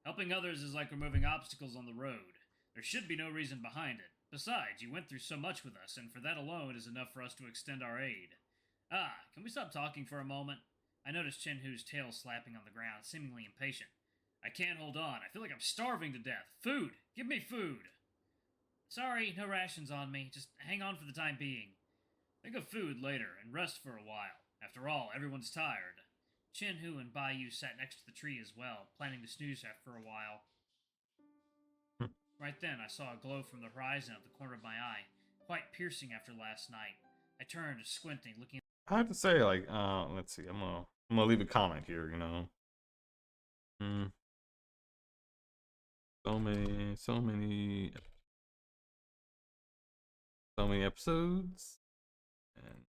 Helping others is like removing obstacles on the road. There should be no reason behind it. Besides, you went through so much with us, and for that alone is enough for us to extend our aid. Can we stop talking for a moment? I noticed Shin-Hu's tail slapping on the ground, seemingly impatient. I can't hold on. I feel like I'm starving to death. Food! Give me food! Sorry, no rations on me. Just hang on for the time being. Think of food later and rest for a while. After all, everyone's tired. Shin-Hu and Bayou sat next to the tree as well, planning to snooze after a while. Right then, I saw a glow from the horizon at the corner of my eye, quite piercing after last night. I turned, squinting, looking... I have to say, like, let's see, I'm gonna leave a comment here, you know. So many episodes, and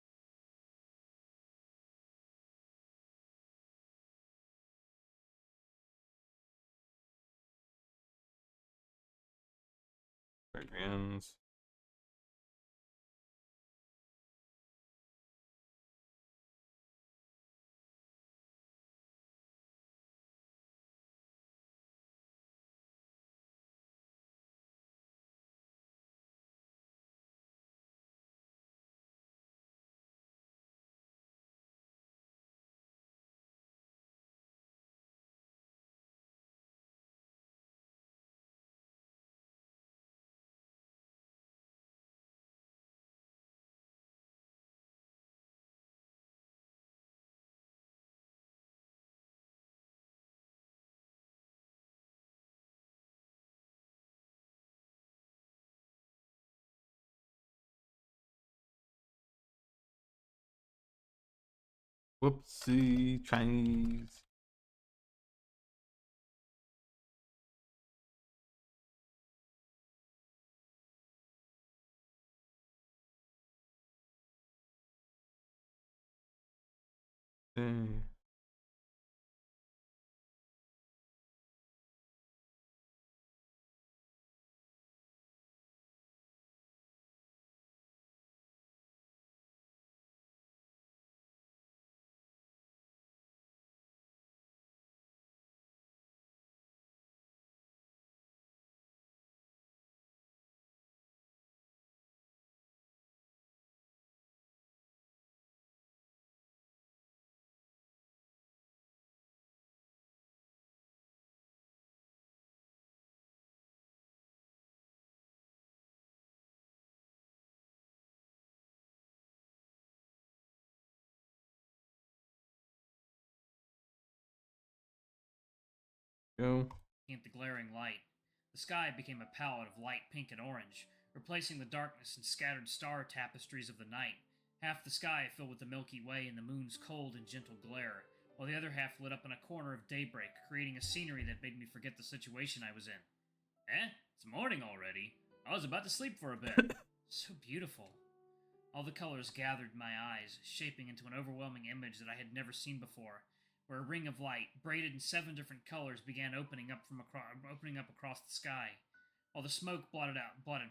ends. Whoopsie, Chinese. Dang. Go. The glaring light. The sky became a palette of light pink and orange, replacing the darkness and scattered star tapestries of the night. Half the sky filled with the Milky Way and the moon's cold and gentle glare, while the other half lit up in a corner of daybreak, creating a scenery that made me forget the situation I was in. It's morning already. I was about to sleep for a bit. So beautiful. All the colors gathered in my eyes, shaping into an overwhelming image that I had never seen before, where a ring of light, braided in 7 different colors, began opening up across the sky. While the smoke blotted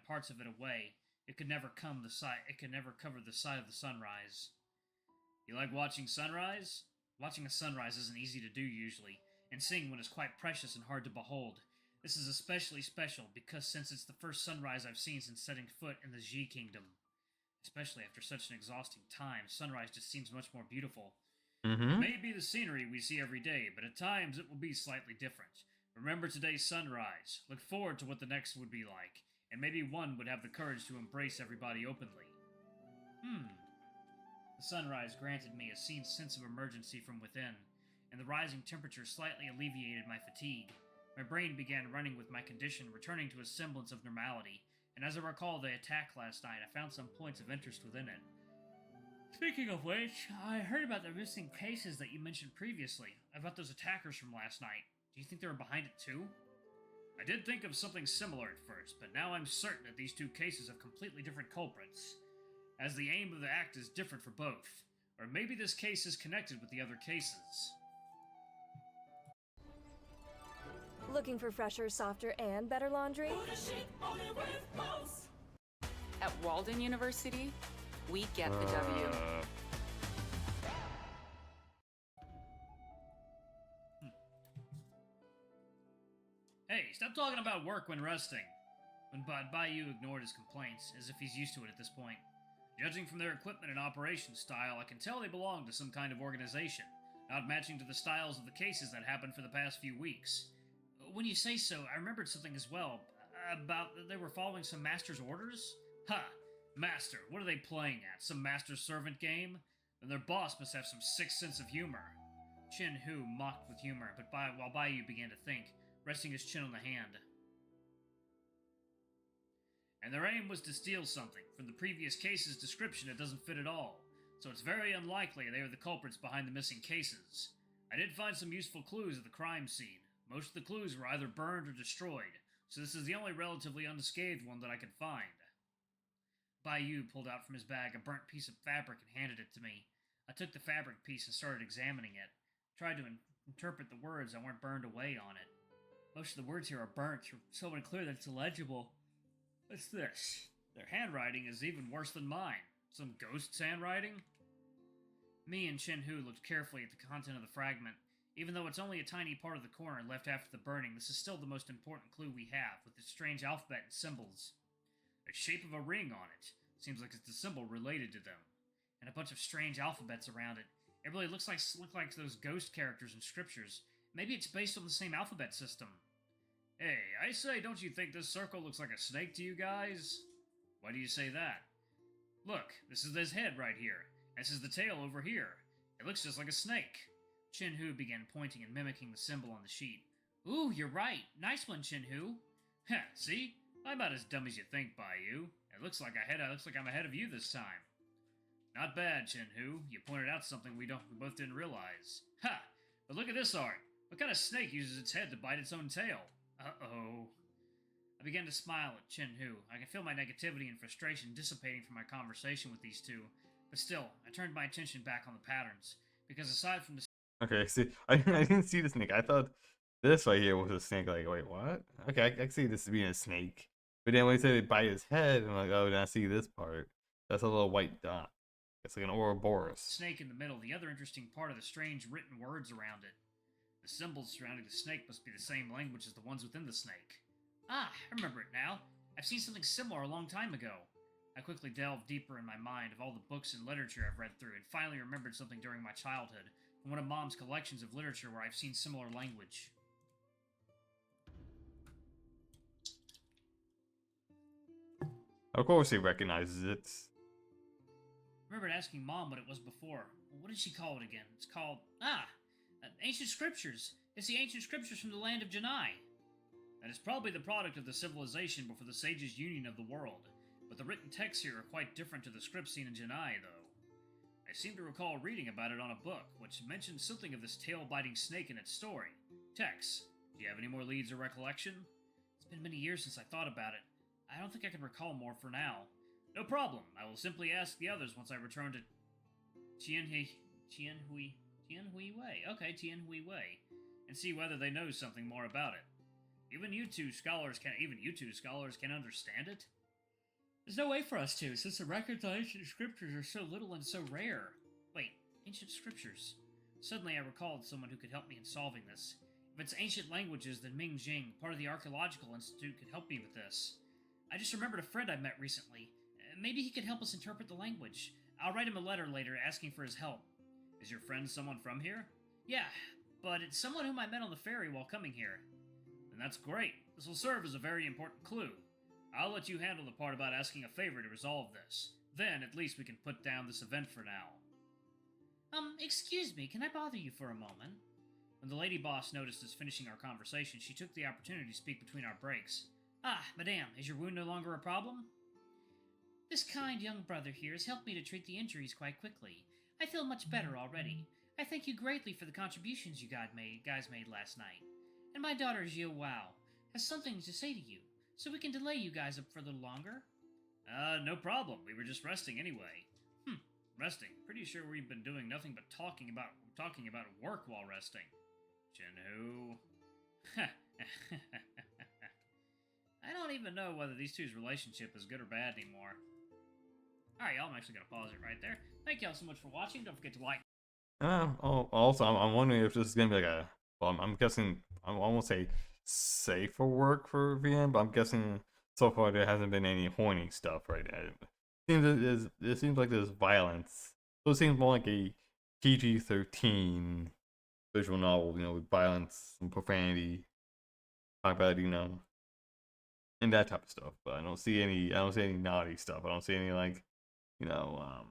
parts of it away, it could never cover the sight of the sunrise. You like watching sunrise? Watching a sunrise isn't easy to do usually, and seeing one is quite precious and hard to behold. This is especially special because since it's the first sunrise I've seen since setting foot in the G Kingdom. Especially after such an exhausting time, sunrise just seems much more beautiful. It may be the scenery we see every day, but at times it will be slightly different. Remember today's sunrise. Look forward to what the next would be like, and maybe one would have the courage to embrace everybody openly. The sunrise granted me a sense of emergency from within, and the rising temperature slightly alleviated my fatigue. My brain began running with my condition, returning to a semblance of normality, and as I recall the attack last night, I found some points of interest within it. Speaking of which, I heard about the missing cases that you mentioned previously, about those attackers from last night. Do you think they were behind it too? I did think of something similar at first, but now I'm certain that these 2 cases have completely different culprits, as the aim of the act is different for both. Or maybe this case is connected with the other cases. Looking for fresher, softer, and better laundry? At Walden University, we get the W. Hey, stop talking about work when resting. When Bayou ignored his complaints, as if he's used to it at this point. Judging from their equipment and operation style, I can tell they belong to some kind of organization, not matching to the styles of the cases that happened for the past few weeks. When you say so, I remembered something as well, about that they were following some master's orders? Ha! Master, what are they playing at? Some master-servant game? Then their boss must have some sick sense of humor. Chin Hu mocked with humor, but while Bayou began to think, resting his chin on the hand. And their aim was to steal something. From the previous case's description, it doesn't fit at all, so it's very unlikely they are the culprits behind the missing cases. I did find some useful clues at the crime scene. Most of the clues were either burned or destroyed, so this is the only relatively unscathed one that I could find. Bayou pulled out from his bag a burnt piece of fabric and handed it to me. I took the fabric piece and started examining it. Tried to interpret the words that weren't burned away on it. Most of the words here are burnt, so unclear that it's illegible. What's this? Their handwriting is even worse than mine. Some ghost's handwriting? Me and Chin Hu looked carefully at the content of the fragment. Even though it's only a tiny part of the corner left after the burning, this is still the most important clue we have, with its strange alphabet and symbols. The shape of a ring on it. Seems like it's a symbol related to them. And a bunch of strange alphabets around it. It really look like those ghost characters in scriptures. Maybe it's based on the same alphabet system. Hey, I say, don't you think this circle looks like a snake to you guys? Why do you say that? Look, this is his head right here. This is the tail over here. It looks just like a snake. Chin Hu began pointing and mimicking the symbol on the sheet. Ooh, you're right. Nice one, Chin Hu. Heh, see? I'm not as dumb as you think, Bayou. It looks like I'm ahead of you this time. Not bad, Chin-Hu. You pointed out something we both didn't realize. Ha! But look at this art. What kind of snake uses its head to bite its own tail? Uh-oh. I began to smile at Chin-Hu. I can feel my negativity and frustration dissipating from my conversation with these two. But still, I turned my attention back on the patterns. Because aside from the... Okay, see, I didn't see the snake. I thought this right here was a snake. Like, wait, what? Okay, I can see this being a snake. But then when he said it bite his head, I'm like, oh, then I see this part. That's a little white dot. It's like an Ouroboros. snake in the middle, the other interesting part of the strange written words around it. The symbols surrounding the snake must be the same language as the ones within the snake. Ah, I remember it now. I've seen something similar a long time ago. I quickly delved deeper in my mind of all the books and literature I've read through and finally remembered something during my childhood from one of Mom's collections of literature where I've seen similar language. Of course he recognizes it. I remembered asking Mom what it was before. Well, what did she call it again? It's called... Ancient Scriptures. It's the Ancient Scriptures from the land of Janai. That is probably the product of the civilization before the Sages' union of the world, but the written texts here are quite different to the scripts seen in Janai, though. I seem to recall reading about it on a book, which mentioned something of this tail-biting snake in its story. Tex, do you have any more leads or recollection? It's been many years since I thought about it. I don't think I can recall more for now. No problem. I will simply ask the others once I return to Tianhui Wei. Okay, Tianhui Wei, and see whether they know something more about it. Even you two scholars can understand it. There's no way for us to, since the records on ancient scriptures are so little and so rare. Wait, ancient scriptures. Suddenly I recalled someone who could help me in solving this. If it's ancient languages, then Ming Jing, part of the Archaeological Institute, could help me with this. I just remembered a friend I met recently. Maybe he could help us interpret the language. I'll write him a letter later asking for his help. Is your friend someone from here? Yeah, but it's someone whom I met on the ferry while coming here. Then that's great. This will serve as a very important clue. I'll let you handle the part about asking a favor to resolve this. Then, at least we can put down this event for now. Excuse me, can I bother you for a moment? When the lady boss noticed us finishing our conversation, she took the opportunity to speak between our breaks. Ah, madame, is your wound no longer a problem? This kind young brother here has helped me to treat the injuries quite quickly. I feel much better already. I thank you greatly for the contributions you guys made last night. And my daughter Jiu Wow has something to say to you, so we can delay you guys up for a little longer. No problem. We were just resting anyway. Resting. Pretty sure we've been doing nothing but talking about work while resting. Jinhu. I don't even know whether these two's relationship is good or bad anymore. Alright, y'all, I'm actually going to pause it right there. Thank y'all so much for watching. Don't forget to like. Also, I'm wondering if this is going to be like a... Well, I'm guessing... I won't say safer work for VM, but I'm guessing so far there hasn't been any horny stuff right now. It seems like there's violence. So it seems more like a PG-13 visual novel, with violence and profanity. Talk about, and that type of stuff. But I don't see any naughty stuff. I don't see any no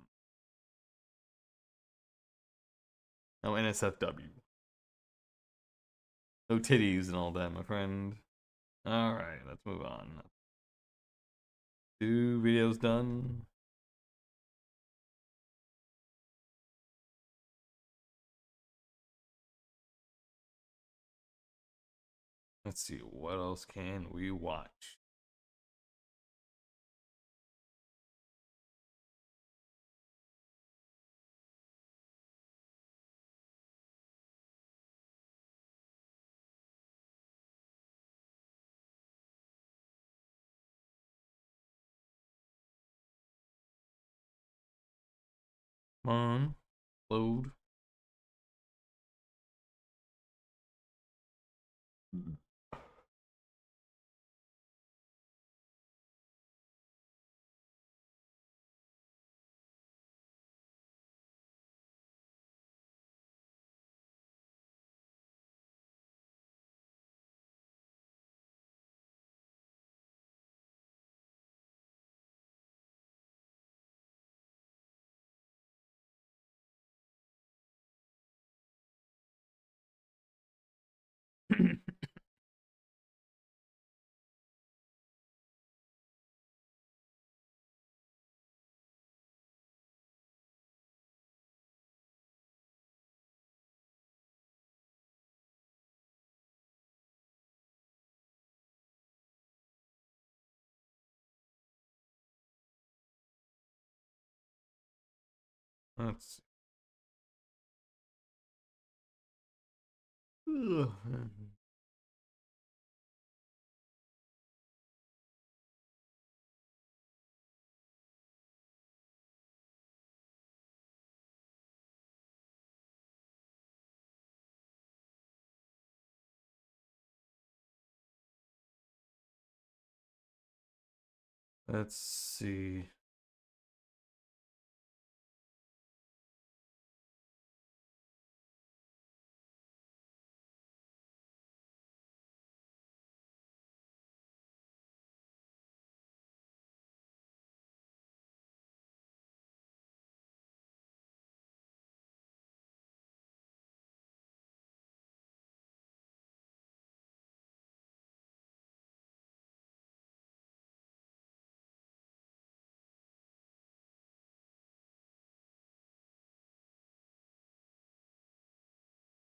NSFW. No titties and all that, my friend. Alright, let's move on. 2 videos done. Let's see, what else can we watch? Come on, load. Let's see. Let's see.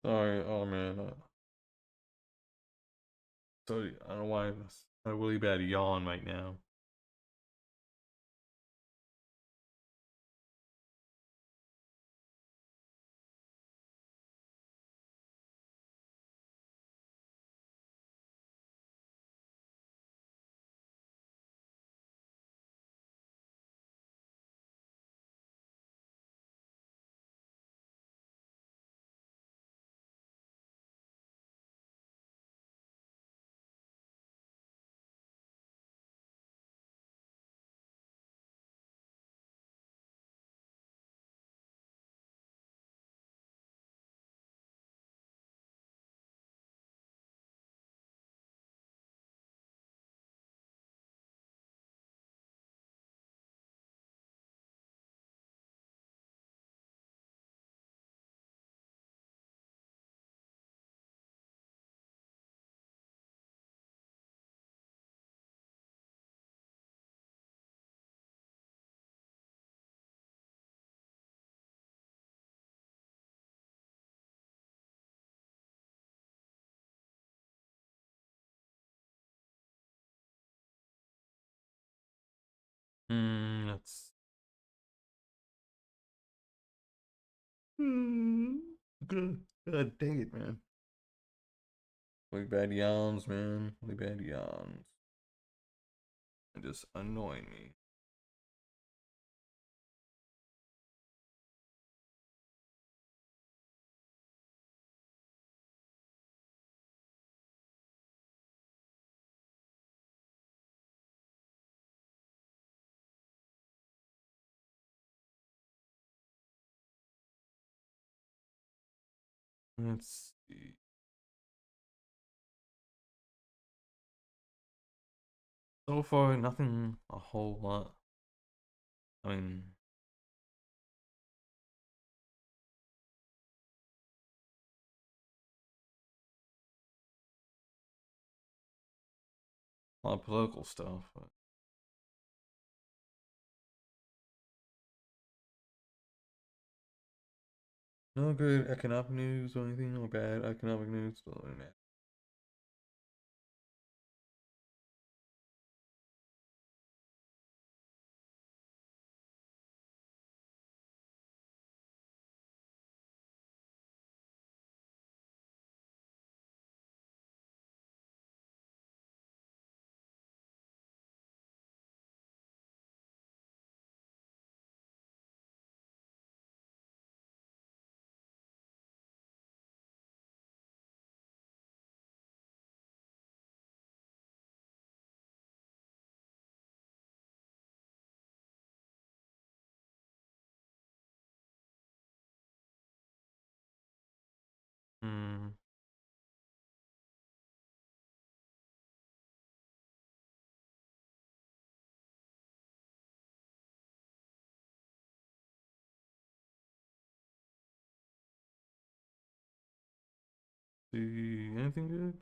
Sorry, oh man. Sorry, I don't know why I'm a really bad yawn right now. That's good. God dang it, man. Really bad yawns, man. Really bad yawns. They just annoy me. Let's see. So far, nothing a whole lot. I mean, a lot of political stuff, but no good economic news or anything, no bad economic news. But other than that. Hmm. See anything good?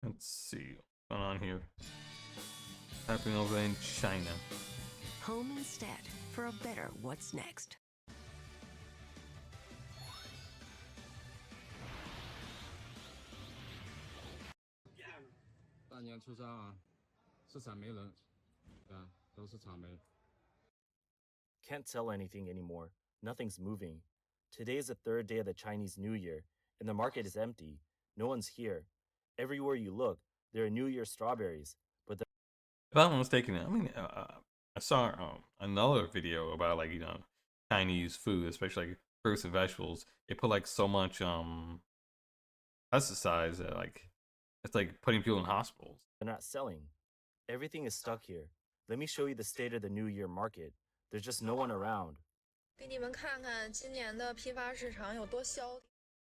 Let's see what's going on here. happening over in China. Home instead for a better what's next. 大年初三啊，市场没人，都是草莓。Can't sell anything anymore. Nothing's moving. Today is the third day of the Chinese New Year, and the market is empty. No one's here. Everywhere you look, there are New Year strawberries, but the If I'm not mistaken, I mean, I saw another video about like Chinese food, especially like fruits and vegetables. They put like so much pesticides that like it's like putting people in hospitals. they're not selling. Everything is stuck here. Let me show you the state of the New Year market. There's just no one around.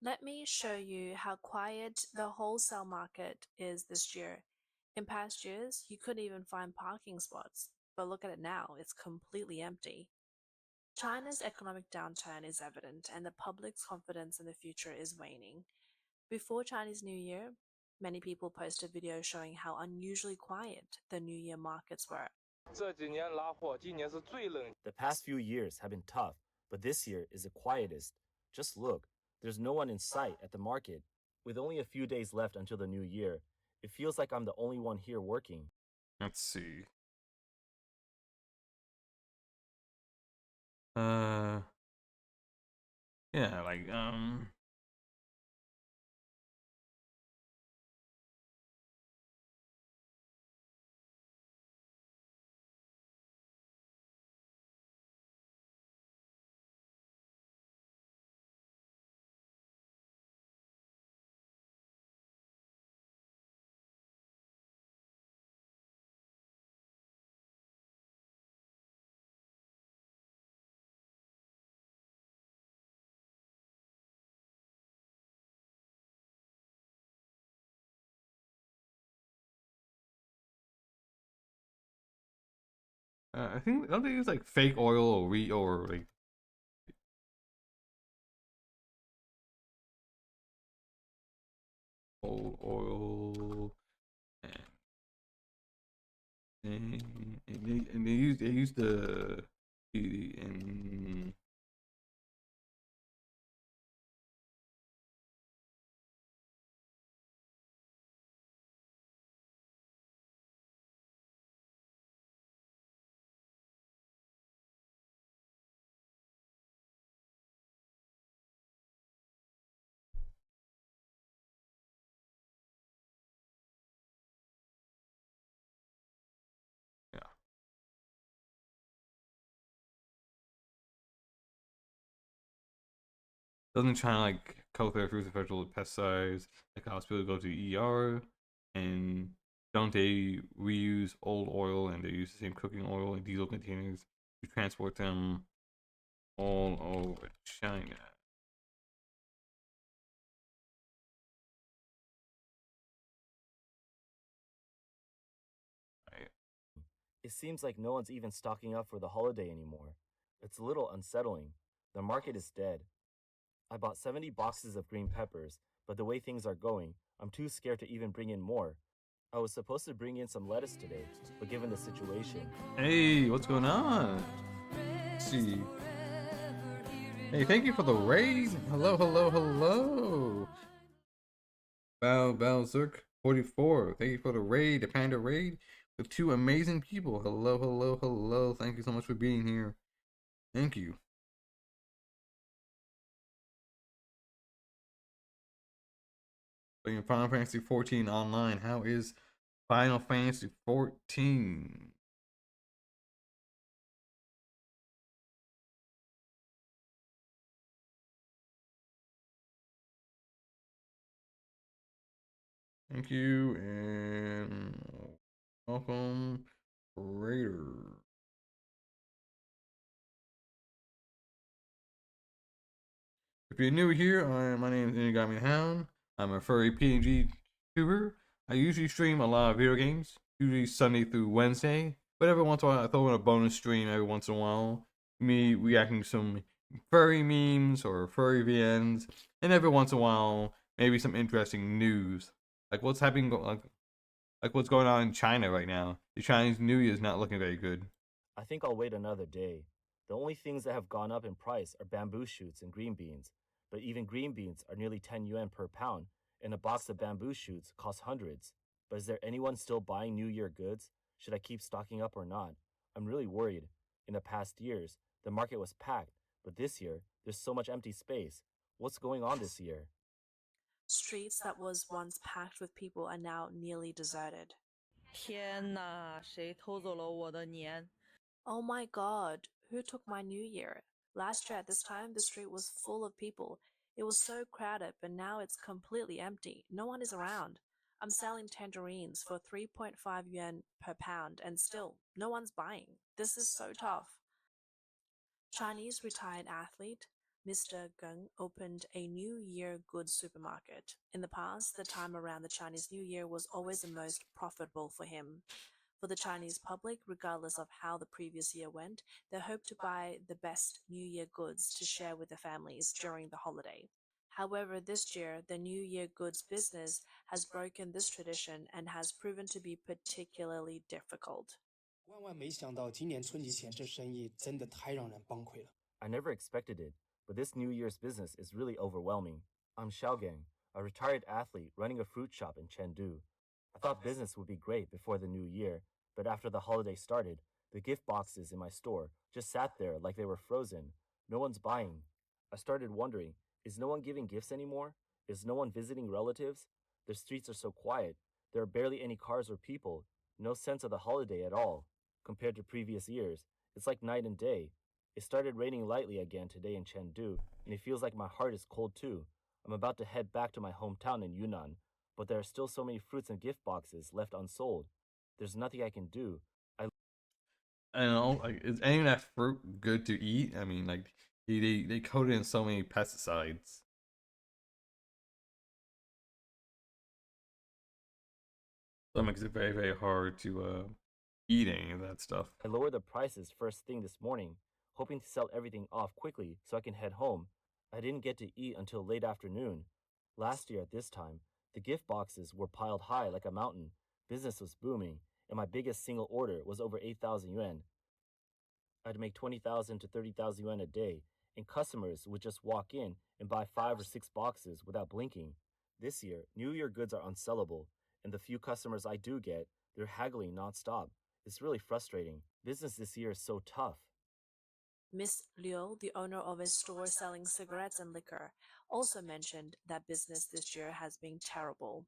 Let me show you how quiet the wholesale market is this year. In past years, you couldn't even find parking spots, but look at it now, it's completely empty. China's economic downturn is evident, and the public's confidence in the future is waning. Before Chinese New Year, many people posted videos showing how unusually quiet the New Year markets were. The past few years have been tough, but this year is the quietest. Just look, there's no one in sight at the market. With only a few days left until the new year, it feels like I'm the only one here working. Let's see. Yeah, like I think don't they use like fake oil or wheat or like oil and they use the and yeah. Doesn't China like cultivate fruits and vegetables with pesticides? Like hospitals go to ER, and don't they reuse old oil and they use the same cooking oil and diesel containers to transport them all over China? It seems like no one's even stocking up for the holiday anymore. It's a little unsettling. The market is dead. I bought 70 boxes of green peppers, but the way things are going, I'm too scared to even bring in more. I was supposed to bring in some lettuce today, but given the situation... Hey, what's going on? Let's see. Hey, thank you for the raid. Hello, hello, hello. Balzerk 44. Thank you for the raid, the panda raid, with 2 amazing people. Hello, hello, hello. Thank you so much for being here. Thank you. Playing Final Fantasy 14 online. How is Final Fantasy 14? Thank you and welcome, Raider. If you're new here, my name is InugamiTheHound. I'm a furry PNG tuber. I usually stream a lot of video games, usually Sunday through Wednesday, but every once in a while I throw in a bonus stream every once in a while. Me reacting to some furry memes or furry VNs, and every once in a while maybe some interesting news, like what's happening, like what's going on in China right now. the Chinese New Year is not looking very good. I think I'll wait another day. The only things that have gone up in price are bamboo shoots and green beans, but even green beans are nearly 10 yuan per pound, and a box of bamboo shoots costs hundreds. But is there anyone still buying New Year goods? Should I keep stocking up or not? I'm really worried. In the past years, the market was packed, but this year, there's so much empty space. What's going on this year? Streets that was once packed with people are now nearly deserted. 天哪，谁偷走了我的年？ Oh my god, who took my New Year? Last year at this time, the street was full of people. It was so crowded, but now it's completely empty. No one is around. I'm selling tangerines for 3.5 yuan per pound, and still, no one's buying. This is so tough. Chinese retired athlete Mr. Geng opened a New Year goods supermarket. In the past, the time around the Chinese New Year was always the most profitable for him. For the Chinese public, regardless of how the previous year went, they hope to buy the best New Year goods to share with their families during the holiday. However, this year, the New Year goods business has broken this tradition and has proven to be particularly difficult. 万万没想到，今年春节前这生意真的太让人崩溃了。 I never expected it, but this New Year's business is really overwhelming. I'm Xiaogang, a retired athlete running a fruit shop in Chengdu. I thought business would be great before the new year, but after the holiday started, the gift boxes in my store just sat there like they were frozen. No one's buying. I started wondering, is no one giving gifts anymore? Is no one visiting relatives? The streets are so quiet. There are barely any cars or people. No sense of the holiday at all. Compared to previous years, it's like night and day. It started raining lightly again today in Chengdu, and it feels like my heart is cold too. I'm about to head back to my hometown in Yunnan, but there are still so many fruits and gift boxes left unsold. There's nothing I can do. I don't know, like, is any of that fruit good to eat? I mean, like, they coat it in so many pesticides. That makes it very, very hard to eat any of that stuff. I lowered the prices first thing this morning, hoping to sell everything off quickly so I can head home. I didn't get to eat until late afternoon. Last year at this time, the gift boxes were piled high like a mountain. Business was booming, and my biggest single order was over 8,000 yuan. I'd make 20,000 to 30,000 yuan a day, and customers would just walk in and buy 5 or 6 boxes without blinking. This year, New Year goods are unsellable, and the few customers I do get, they're haggling nonstop. It's really frustrating. Business this year is so tough. Miss Liu, the owner of a store selling cigarettes and liquor, also mentioned that business this year has been terrible.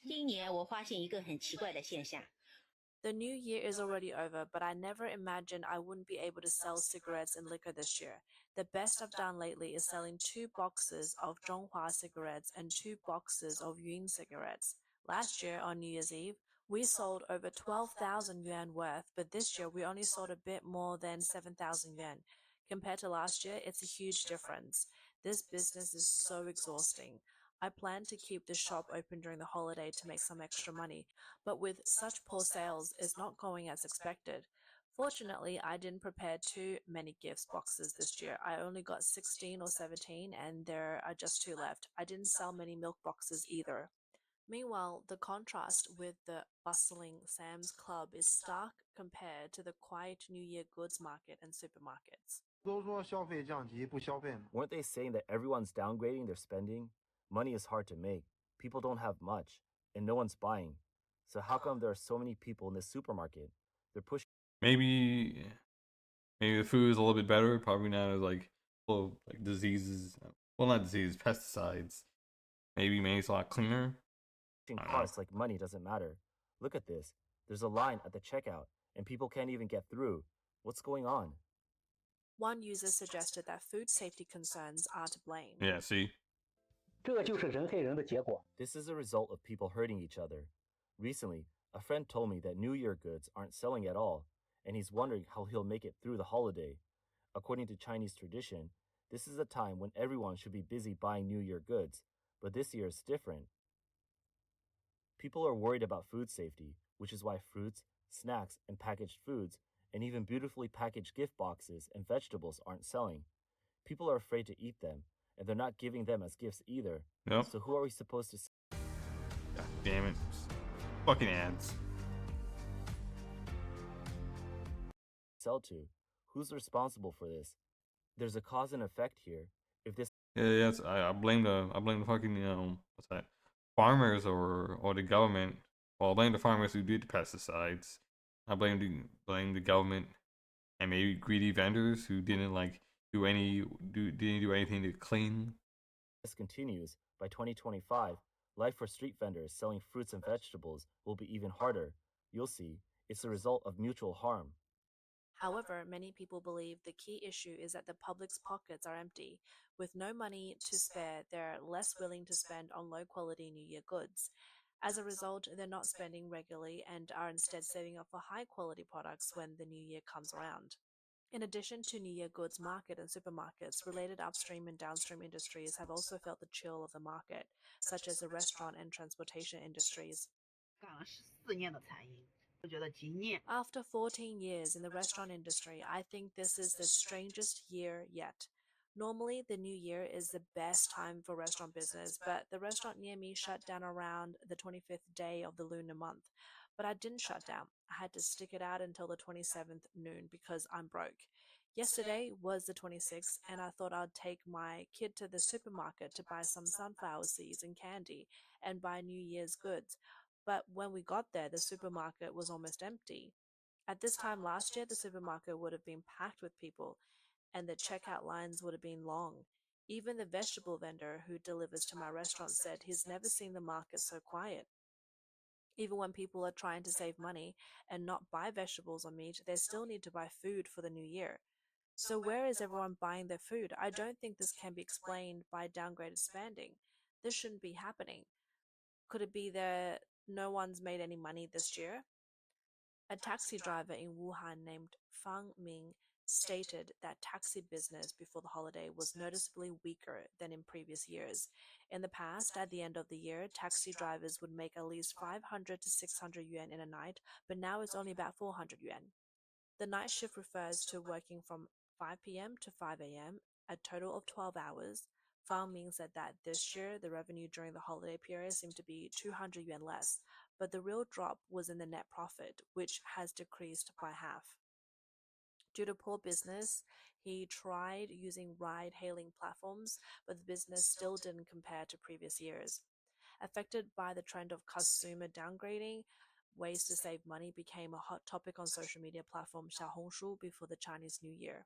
今年我发现一个很奇怪的现象。 The new year is already over, but I never imagined I wouldn't be able to sell cigarettes and liquor this year. The best I've done lately is selling 2 boxes of Zhonghua cigarettes and 2 boxes of Yun cigarettes. Last year, on New Year's Eve, we sold over 12,000 yuan worth, but this year we only sold a bit more than 7,000 yuan. Compared to last year, it's a huge difference. This business is so exhausting. I plan to keep the shop open during the holiday to make some extra money, but with such poor sales, it's not going as expected. Fortunately, I didn't prepare too many gifts boxes this year. I only got 16 or 17, and there are just 2 left. I didn't sell many milk boxes either. Meanwhile, the contrast with the bustling Sam's Club is stark compared to the quiet New Year goods market and supermarkets. 都说消费降级不消费嘛。 Weren't they saying that everyone's downgrading their spending? Money is hard to make. People don't have much, and no one's buying. So how come there are so many people in this supermarket? They're pushing. Maybe the food is a little bit better. Probably not as like full of like diseases. Well, not diseases, pesticides. Maybe it's a lot cleaner. Costs like money doesn't matter. Look at this. There's a line at the checkout, and people can't even get through. What's going on? One user suggested that food safety concerns are to blame. Yeah, see? 这就是人黑人的结果。 This is a result of people hurting each other. Recently, a friend told me that New Year goods aren't selling at all, and he's wondering how he'll make it through the holiday. According to Chinese tradition, this is a time when everyone should be busy buying New Year goods, but this year is different. People are worried about food safety, which is why fruits, snacks, and packaged foods, and even beautifully packaged gift boxes and vegetables aren't selling. People are afraid to eat them, and they're not giving them as gifts either. Nope. So who are we supposed to... God damn it. Fucking ads. sell to. Who's responsible for this? There's a cause and effect here. If this Yeah, yes, I blame the fucking what's that? Farmers or the government. Well, I blame the farmers who did the pesticides. I blame the government and maybe greedy vendors who didn't didn't do anything to clean. this continues, by 2025, life for street vendors selling fruits and vegetables will be even harder. You'll see, it's the result of mutual harm. However, many people believe the key issue is that the public's pockets are empty. With no money to spare, they're less willing to spend on low quality New Year goods. As a result, they're not spending regularly and are instead saving up for high quality products when the new year comes around. In addition to New Year goods market and supermarkets, related upstream and downstream industries have also felt the chill of the market, such as the restaurant and transportation industries. 干了14年的餐饮，我觉得今年 After 14 years in the restaurant industry, I think this is the strangest year yet. Normally, the new year is the best time for restaurant business, but the restaurant near me shut down around the 25th day of the lunar month. But I didn't shut down. I had to stick it out until the 27th noon because I'm broke. Yesterday was the 26th, and I thought I'd take my kid to the supermarket to buy some sunflower seeds and candy and buy New Year's goods. But when we got there, the supermarket was almost empty. At this time last year, the supermarket would have been packed with people, and the checkout lines would have been long. Even the vegetable vendor who delivers to my restaurant said he's never seen the market so quiet. Even when people are trying to save money and not buy vegetables or meat, they still need to buy food for the new year. So, where is everyone buying their food? I don't think this can be explained by downgraded spending. This shouldn't be happening. Could it be that no one's made any money this year? A taxi driver in Wuhan named Fang Ming stated that taxi business before the holiday was noticeably weaker than in previous years. In the past, at the end of the year, taxi drivers would make at least 500 to 600 yuan in a night, but now it's only about 400 yuan. The night shift refers to working from 5 p.m. to 5 a.m., a total of 12 hours. Fang Ming said that this year the revenue during the holiday period seemed to be 200 yuan less, but the real drop was in the net profit, which has decreased by half. Due to poor business, he tried using ride hailing platforms, but the business still didn't compare to previous years. Affected by the trend of consumer downgrading, ways to save money became a hot topic on social media platform Xiaohongshu before the Chinese New Year.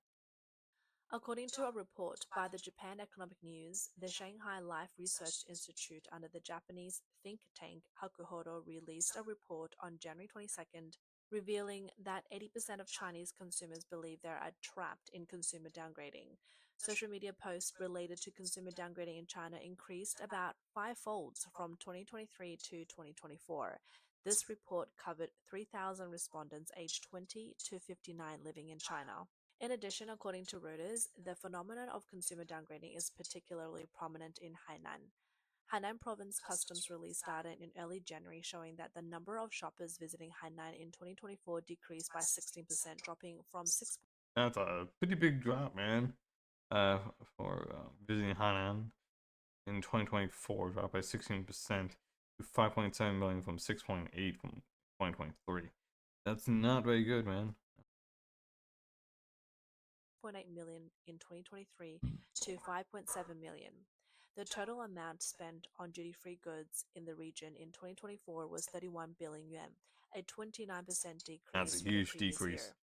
According to a report by the Japan Economic News, the Shanghai Life Research Institute under the Japanese think tank Hakuhodo released a report on January 22nd, revealing that 80% of Chinese consumers believe they are trapped in consumer downgrading. Social media posts related to consumer downgrading in China increased about fivefold from 2023 to 2024. This report covered 3,000 respondents aged 20 to 59 living in China. In addition, according to Reuters, the phenomenon of consumer downgrading is particularly prominent in Hainan. Hainan Province Customs released data in early January showing that the number of shoppers visiting Hainan in 2024 decreased by 16%, dropping from 6. That's a pretty big drop, man. Uh, for visiting Hainan in 2024, dropped by 16% to 5.7 million from 6.8 from 2023. That's not very good, man. 0.8 million in 2023 to 5.7 million. The total amount spent on duty-free goods in the region in 2024 was 31 billion yuan, a 29% decrease That's a from the huge previous decrease. year.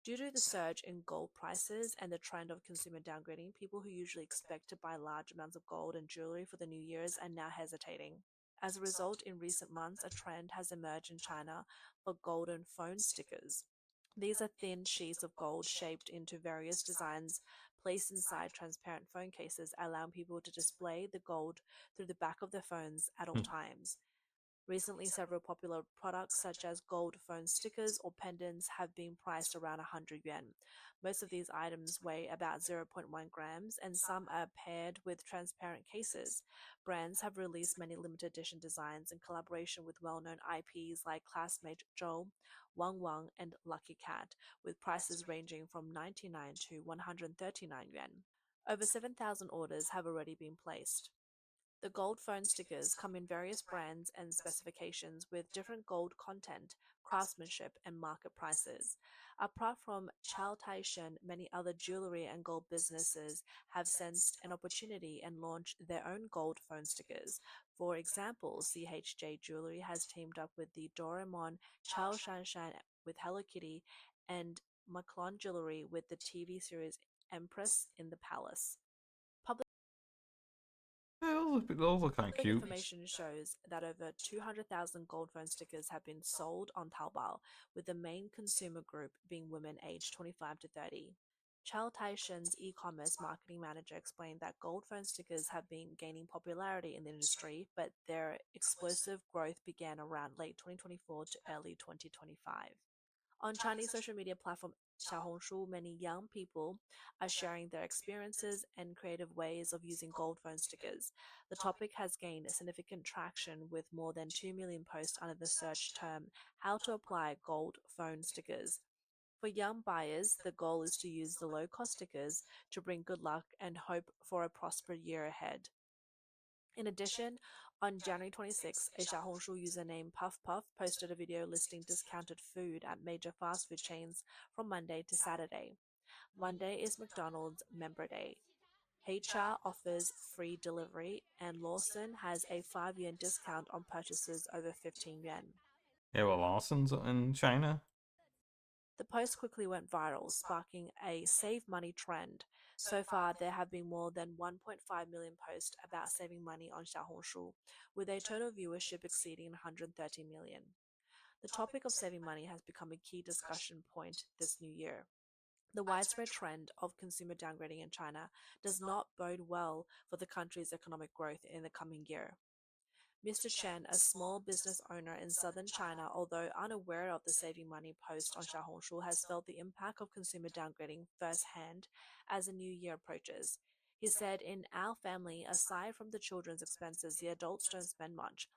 Due to the surge in gold prices and the trend of consumer downgrading, people who usually expect to buy large amounts of gold and jewelry for the New Year's are now hesitating. As a result, in recent months, a trend has emerged in China for golden phone stickers. These are thin sheets of gold shaped into various designs placed inside transparent phone cases, allowing people to display the gold through the back of their phones at all times. Recently, several popular products such as gold phone stickers or pendants have been priced around 100 yuan. Most of these items weigh about 0.1 grams, and some are paired with transparent cases. Brands have released many limited edition designs in collaboration with well-known IPs like Classmate Joe, Wang Wang, and Lucky Cat, with prices ranging from 99 to 139 yuan. Over 7,000 orders have already been placed. The gold phone stickers come in various brands and specifications with different gold content, craftsmanship, and market prices. Apart from Chow Tai Shen, many other jewelry and gold businesses have sensed an opportunity and launched their own gold phone stickers. For example, CHJ Jewelry has teamed up with the Doraemon Chow Shan Shan with Hello Kitty and Maclon Jewelry with the TV series Empress in the Palace. Yeah, those look kind of Public cute. information shows that over 200,000 gold phone stickers have been sold on Taobao, with the main consumer group being women aged 25 to 30. Chow Tai-shen's e-commerce marketing manager explained that gold phone stickers have been gaining popularity in the industry, but their explosive growth began around late 2024 to early 2025. On Chinese social media platform Xiaohongshu, many young people are sharing their experiences and creative ways of using gold phone stickers. The topic has gained significant traction with more than 2 million posts under the search term "How to apply gold phone stickers." For young buyers, the goal is to use the low-cost stickers to bring good luck and hope for a prosperous year ahead. In addition, on January 26, a Xiaohongshu user named Puff Puff posted a video listing discounted food at major fast food chains from Monday to Saturday. Monday is McDonald's Member Day. HR offers free delivery, and Lawson has a 5 yuan discount on purchases over 15 yuan. Yeah, well, Lawson's in China. The post quickly went viral, sparking a save money trend. So far, there have been more than 1.5 million posts about saving money on Xiaohongshu, with a total viewership exceeding 130 million. The topic of saving money has become a key discussion point this new year. The widespread trend of consumer downgrading in China does not bode well for the country's economic growth in the coming year. Mr. Chen, a small business owner in southern China, although unaware of the saving money post on Xiaohongshu, has felt the impact of consumer downgrading firsthand as the new year approaches. He said, "In our family, aside from the children's expenses, the adults don't spend much.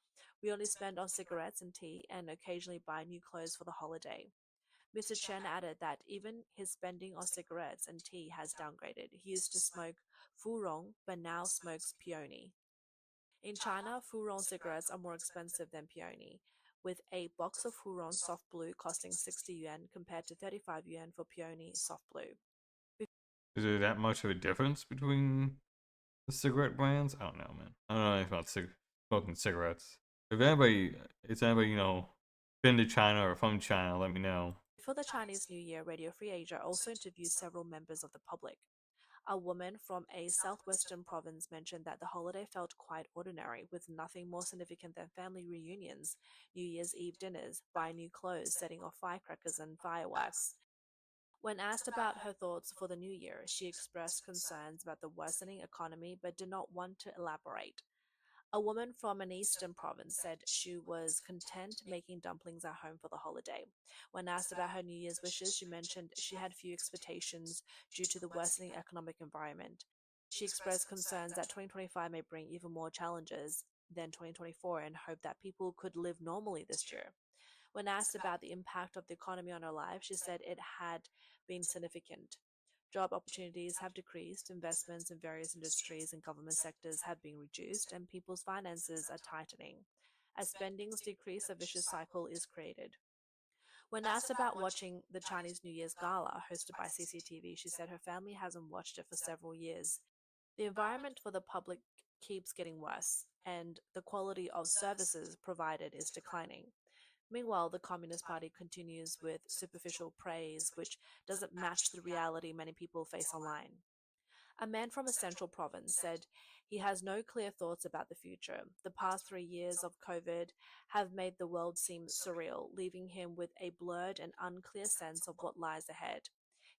We only spend on cigarettes and tea and occasionally buy new clothes for the holiday." Mr. Chen added that even his spending on cigarettes and tea has downgraded. He used to smoke Furong, but now smokes peony. In China, Furong cigarettes are more expensive than peony, with a box of Furong soft blue costing 60 yuan compared to 35 yuan for peony soft blue. Is there that much of a difference between the cigarette brands? I don't know, man. I don't know anything about smoking cigarettes. If anybody, been to China or from China, let me know. For the Chinese New Year, Radio Free Asia also interviewed several members of the public. A woman from a southwestern province mentioned that the holiday felt quite ordinary, with nothing more significant than family reunions, New Year's Eve dinners, buying new clothes, setting off firecrackers and fireworks. When asked about her thoughts for the new year, she expressed concerns about the worsening economy but did not want to elaborate. A woman from an eastern province said she was content making dumplings at home for the holiday. When asked about her New Year's wishes, she mentioned she had few expectations due to the worsening economic environment. She expressed concerns that 2025 may bring even more challenges than 2024 and hoped that people could live normally this year. When asked about the impact of the economy on her life, she said it had been significant. Job opportunities have decreased, investments in various industries and government sectors have been reduced, and people's finances are tightening. As spendings decrease, a vicious cycle is created. When asked about watching the Chinese New Year's Gala hosted by CCTV, she said her family hasn't watched it for several years. The environment for the public keeps getting worse, and the quality of services provided is declining. Meanwhile, the Communist Party continues with superficial praise, which doesn't match the reality many people face online. A man from a central province said he has no clear thoughts about the future. The past 3 years of COVID have made the world seem surreal, leaving him with a blurred and unclear sense of what lies ahead.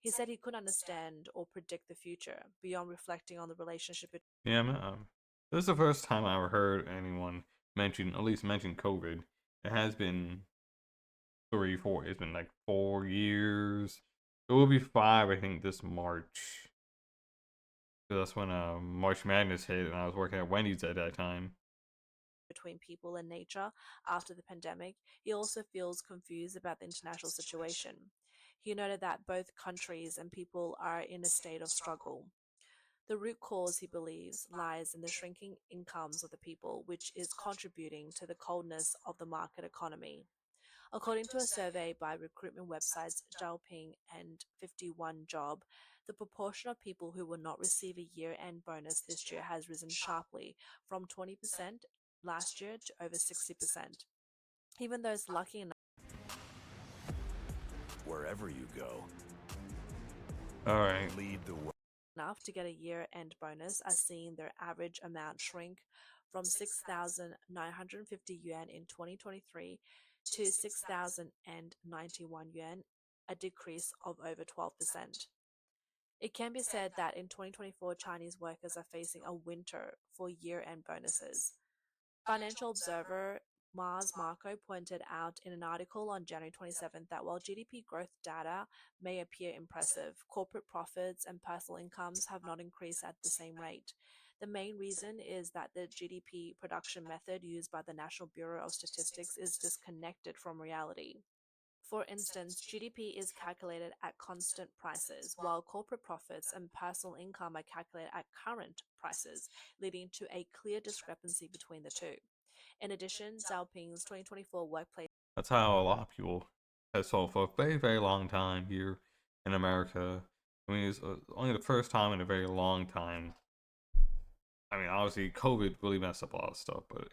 He said he couldn't understand or predict the future, beyond reflecting on the relationship between. Yeah, this is the first time I ever heard anyone at least mention COVID. It has been 4. It's been like 4 years. It will be 5, I think, this March. That's when March Madness hit, and I was working at Wendy's at that time. Between people and nature after the pandemic, he also feels confused about the international situation. He noted that both countries and people are in a state of struggle. The root cause, he believes, lies in the shrinking incomes of the people, which is contributing to the coldness of the market economy. According to a survey by recruitment websites Zhaopin and 51 Job, the proportion of people who will not receive a year-end bonus this year has risen sharply from 20% last year to over 60%. Even those lucky enough Wherever you go, All right. lead the way. enough to get a year-end bonus are seeing their average amount shrink from 6,950 yuan in 2023 to 6,091 yuan, a decrease of over 12%. It can be said that in 2024, Chinese workers are facing a winter for year-end bonuses. Financial Observer Mars Marco pointed out in an article on January 27th that while GDP growth data may appear impressive, corporate profits and personal incomes have not increased at the same rate. The main reason is that the GDP production method used by the National Bureau of Statistics is disconnected from reality. For instance, GDP is calculated at constant prices, while corporate profits and personal income are calculated at current prices, leading to a clear discrepancy between the two. In addition, Xiaoping's 2024 workplace. That's how a lot of people have felt for a very, very long time here in America. I mean, it's only the first time in a very long time. I mean, obviously, COVID really messed up a lot of stuff, but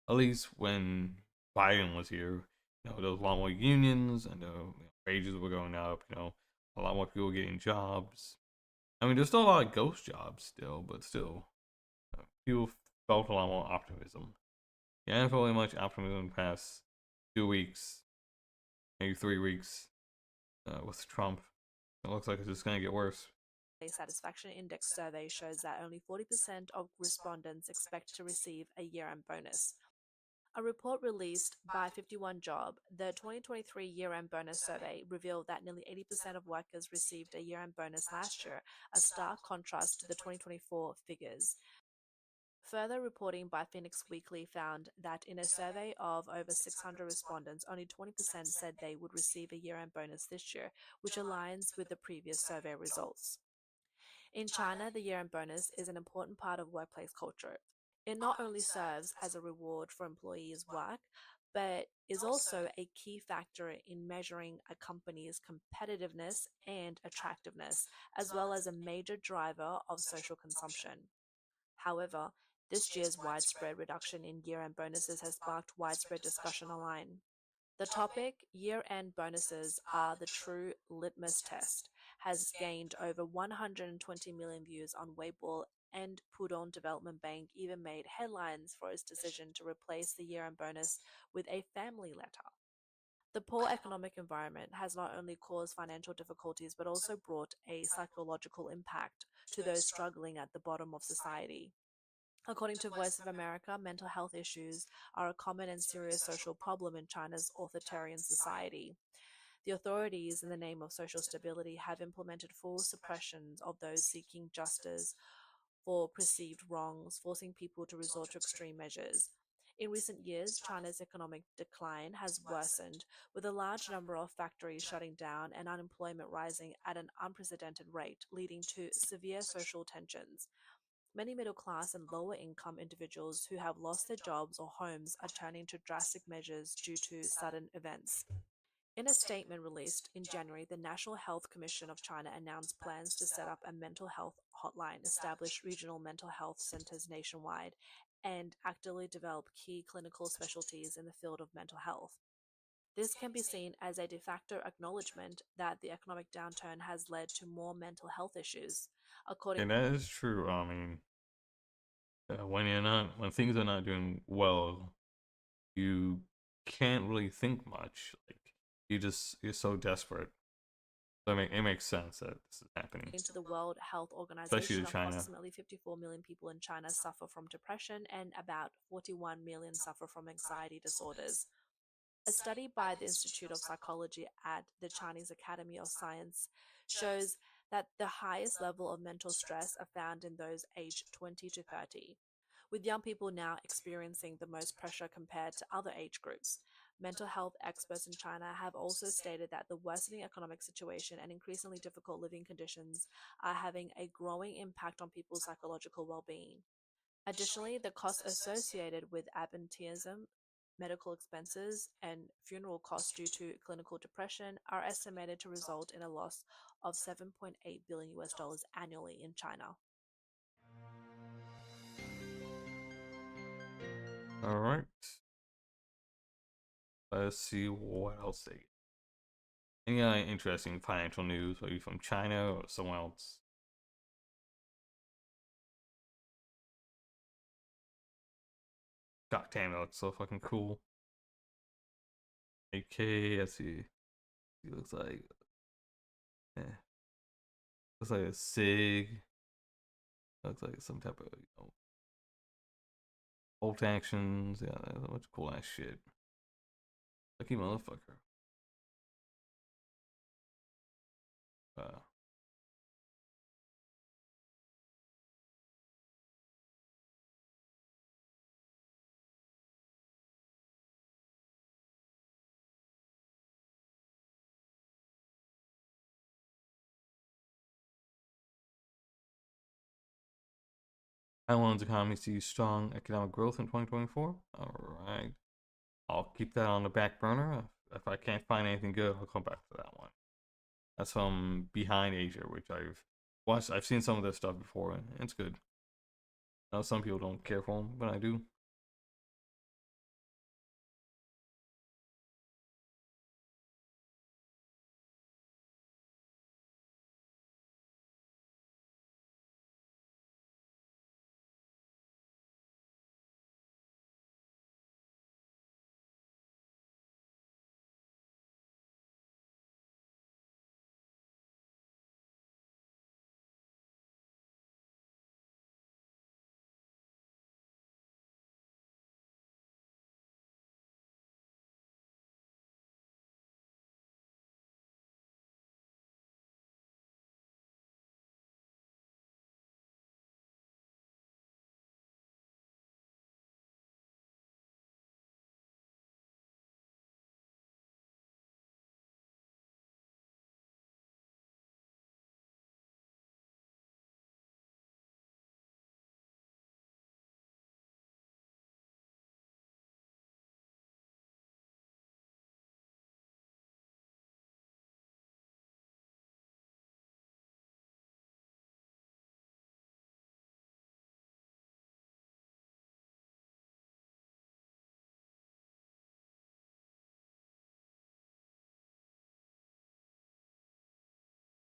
at least when Biden was here, there was a lot more unions and wages were going up. A lot more people getting jobs. I mean, there's still a lot of ghost jobs still, but still, people felt a lot more optimism. Yeah, I haven't felt really much optimism in the past 2 weeks, maybe 3 weeks, with Trump. It looks like it's just gonna get worse. Satisfaction Index survey shows that only 40% of respondents expect to receive a year-end bonus. A report released by 51 Job, the 2023 year-end bonus survey, revealed that nearly 80% of workers received a year-end bonus last year, a stark contrast to the 2024 figures. Further reporting by Phoenix Weekly found that in a survey of over 600 respondents, only 20% said they would receive a year-end bonus this year, which aligns with the previous survey results. In China, the year-end bonus is an important part of workplace culture. It not only serves as a reward for employees' work, but is also a key factor in measuring a company's competitiveness and attractiveness, as well as a major driver of social consumption. However, this year's widespread reduction in year-end bonuses has sparked widespread discussion online. The topic, year-end bonuses are the true litmus test, has gained over 120 million views on Weibo, and Pudong Development Bank even made headlines for its decision to replace the year-end bonus with a family letter. The poor economic environment has not only caused financial difficulties but also brought a psychological impact to those struggling at the bottom of society. According to Voice of America, mental health issues are a common and serious social problem in China's authoritarian society. The authorities, in the name of social stability, have implemented full suppressions of those seeking justice for perceived wrongs, forcing people to resort to extreme measures. In recent years, China's economic decline has worsened, with a large number of factories shutting down and unemployment rising at an unprecedented rate, leading to severe social tensions. Many middle-class and lower-income individuals who have lost their jobs or homes are turning to drastic measures due to sudden events. In a statement released in January, the National Health Commission of China announced plans to set up a mental health hotline, establish regional mental health centers nationwide, and actively develop key clinical specialties in the field of mental health. This can be seen as a de facto acknowledgement that the economic downturn has led to more mental health issues. And that is true. I mean, when things are not doing well, you can't really think much. Like you're so desperate. So it makes sense that this is happening. To the World Health Organization, approximately 54 million people in China suffer from depression and about 41 million suffer from anxiety disorders. A study by the Institute of Psychology at the Chinese Academy of Science shows that the highest level of mental stress are found in those aged 20 to 30, with young people now experiencing the most pressure compared to other age groups. Mental health experts in China have also stated that the worsening economic situation and increasingly difficult living conditions are having a growing impact on people's psychological well being. Additionally, the costs associated with absenteeism, medical expenses, and funeral costs due to clinical depression are estimated to result in a loss of $7.8 billion annually in China. All right. Let's see what else they get. Any interesting financial news, maybe from China or somewhere else? God damn, it looks so fucking cool. AK, let's see. It looks like, looks like a SIG. Looks like some type of, bolt actions. Yeah, there's a bunch of cool ass shit. Lucky motherfucker. Taiwan's economy sees strong economic growth in 2024. All right. I'll keep that on the back burner. If I can't find anything good, I'll come back to that one. That's from Behind Asia, which I've watched. I've seen some of this stuff before, and it's good. Now, some people don't care for them, but I do.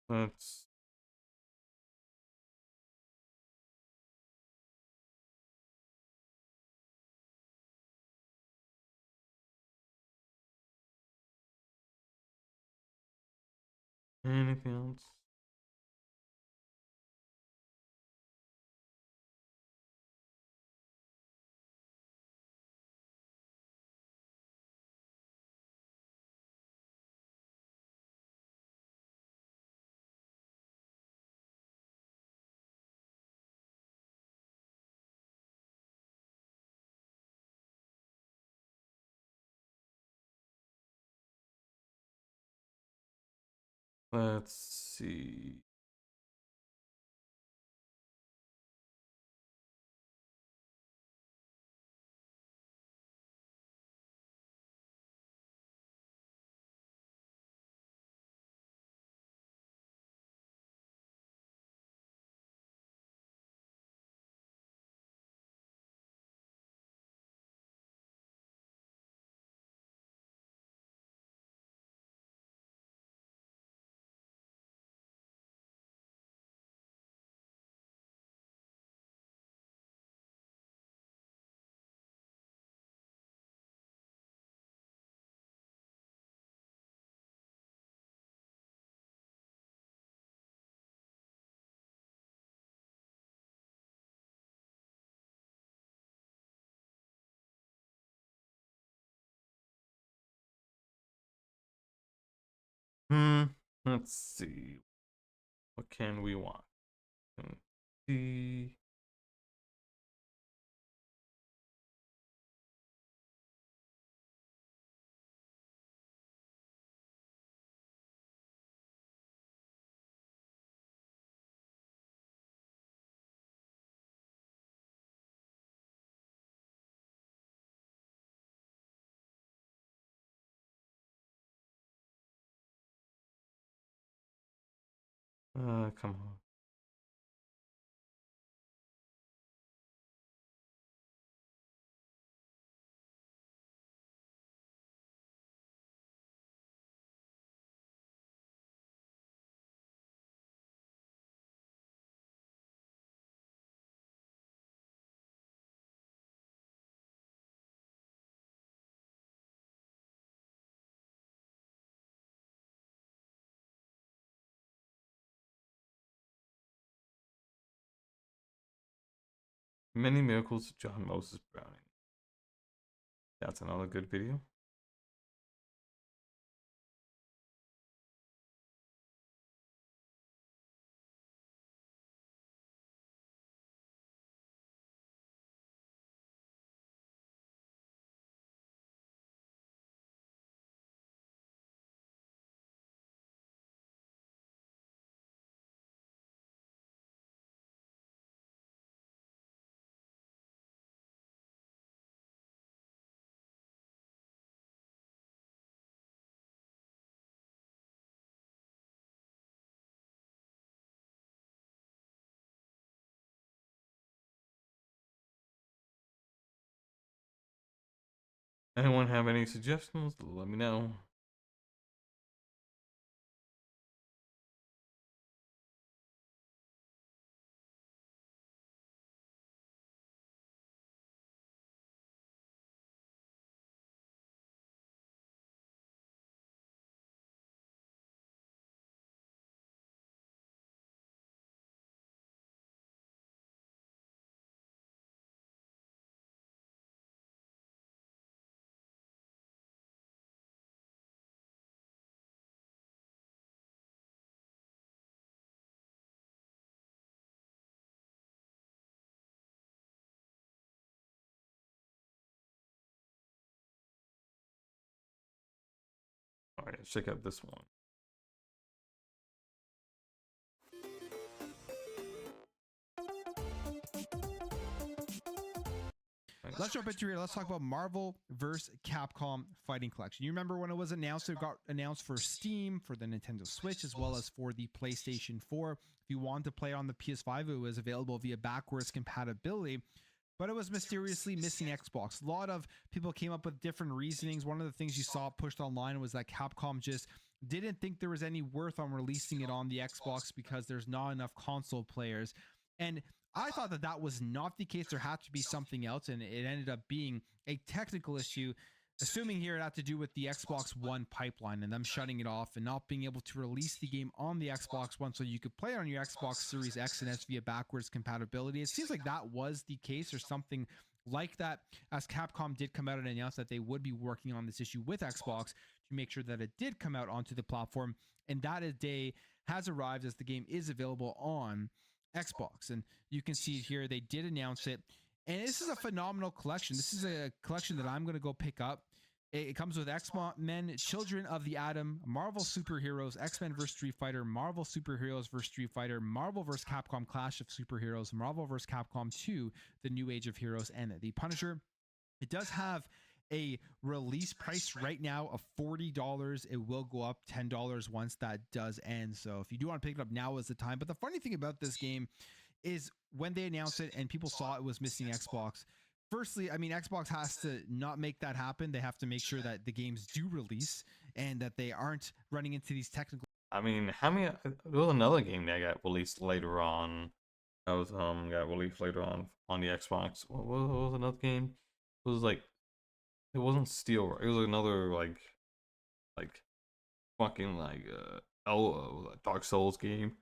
Let's anything else? Let's see. Let's see. What can we want? Let's see. Come on. Many Miracles of John Moses Browning. That's another good video. Anyone have any suggestions? Let me know. All right, let's check out this one. Let's jump into here. Let's talk about Marvel vs. Capcom Fighting Collection. You remember when it was announced, it got announced for Steam, for the Nintendo Switch, as well as for the PlayStation 4. If you wanted to play it on the PS5, it was available via backwards compatibility, but it was mysteriously missing Xbox. A lot of people came up with different reasonings. One of the things you saw pushed online was that Capcom just didn't think there was any worth on releasing it on the Xbox because there's not enough console players. And I thought that that was not the case. There had to be something else, and it ended up being a technical issue, assuming here it had to do with the Xbox One pipeline and them shutting it off and not being able to release the game on the Xbox One so you could play it on your Xbox Series X and S via backwards compatibility. It seems like that was the case or something like that, as Capcom did come out and announce that they would be working on this issue with Xbox to make sure that it did come out onto the platform, and that day has arrived as the game is available on Xbox. And you can see here they did announce it, and this is a phenomenal collection. This is a collection that I'm going to go pick up. It comes with X-Men, Children of the Atom, Marvel Superheroes, X-Men vs. Street Fighter, Marvel Superheroes vs. Street Fighter, Marvel vs. Capcom Clash of Superheroes, Marvel vs. Capcom 2, The New Age of Heroes, and The Punisher. It does have a release price right now of $40. It will go up $10 once that does end. So if you do want to pick it up, now is the time. But the funny thing about this game is when they announced it and people saw it was missing Xbox. Firstly, I mean, Xbox has to not make that happen. They have to make sure that the games do release and that they aren't running into these technical. I mean, how many? There was another game that got released later on. That was got released later on the Xbox. What was another game? It was like, it wasn't Steel. It was another like fucking like Dark Souls game.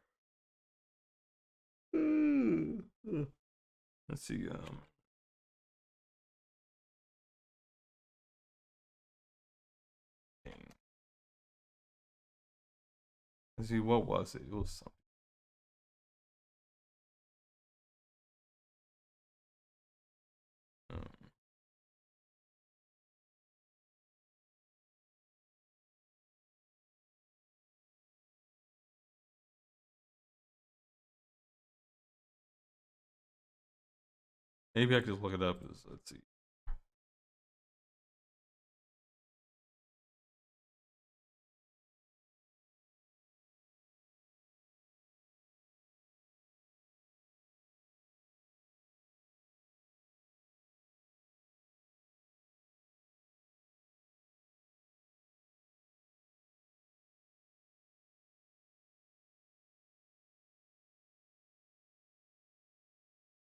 Let's see. Let's see, what was it? It was something. Maybe I could just look it up. Let's see.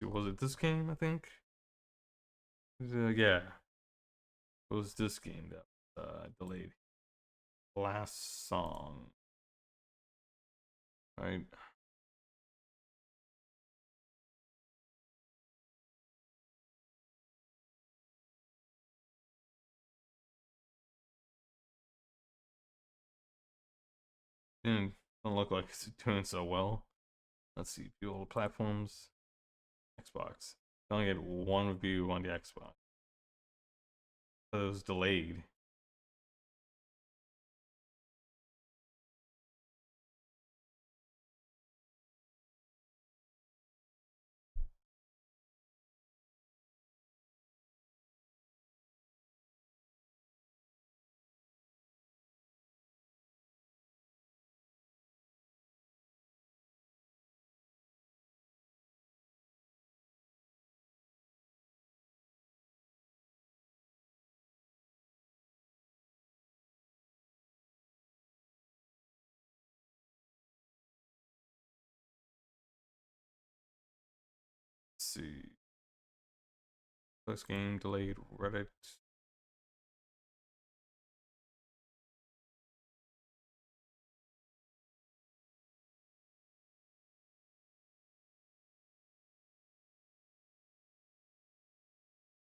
Was it this game? I think. Yeah, it was this game that delayed. Last song, right? Didn't don't look like it's doing so well. Let's see, people platforms, Xbox. I only get one review on the Xbox. So it was delayed. Let's see. First game delayed. Reddit.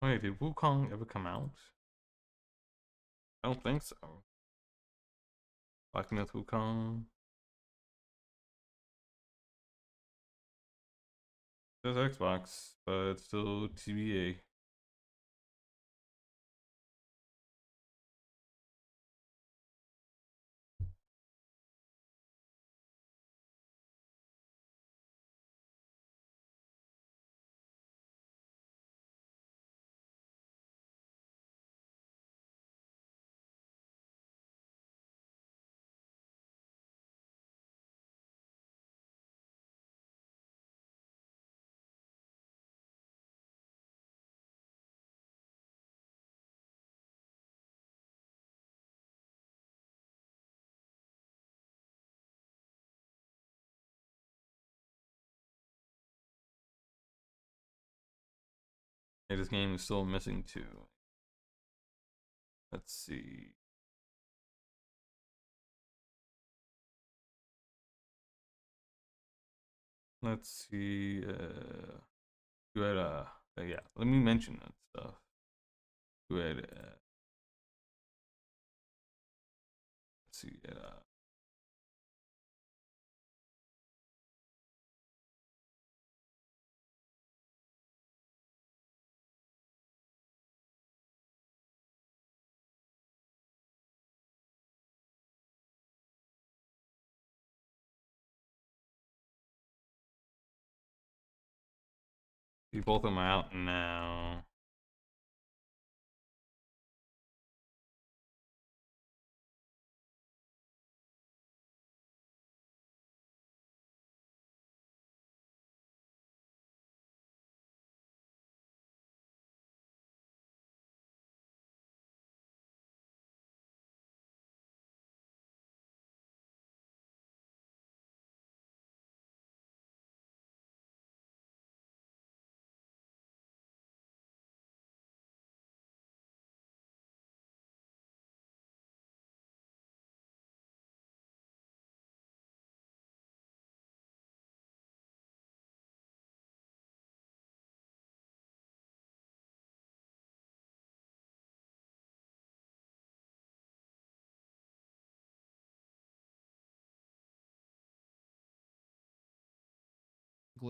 Wait, did Wukong ever come out? I don't think so. Locking with Wukong. There's Xbox, but still TBA. Hey, this game is still missing two. Let's see. Let's see. You had yeah. Let me mention that stuff. You had let's see. see, both of them are out now.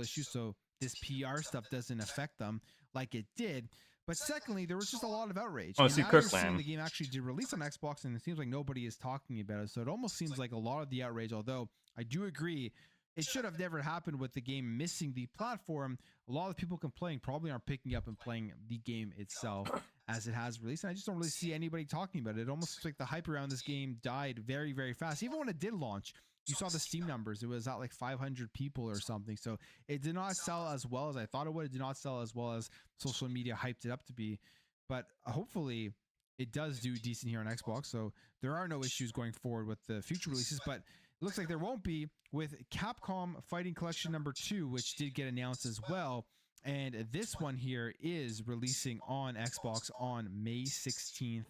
Issues, so this PR stuff doesn't affect them like it did. But secondly, there was just a lot of outrage. Oh, And see, now you're Kirkland. seeing the game actually did release on Xbox, and it seems like nobody is talking about it. So it almost seems like a lot of the outrage, although I do agree it should have never happened with the game missing the platform. A lot of people complaining probably aren't picking up and playing the game itself as it has released. And I just don't really see anybody talking about it. It almost looks like the hype around this game died very, very fast. Even when it did launch, you saw the Steam numbers. It was at like 500 people or something. So it did not sell as well as I thought it would. It did not sell as well as social media hyped it up to be. But hopefully it does do decent here on Xbox. So there are no issues going forward with the future releases. But it looks like there won't be with Capcom Fighting Collection number 2, which did get announced as well. And this one here is releasing on Xbox on May 16th,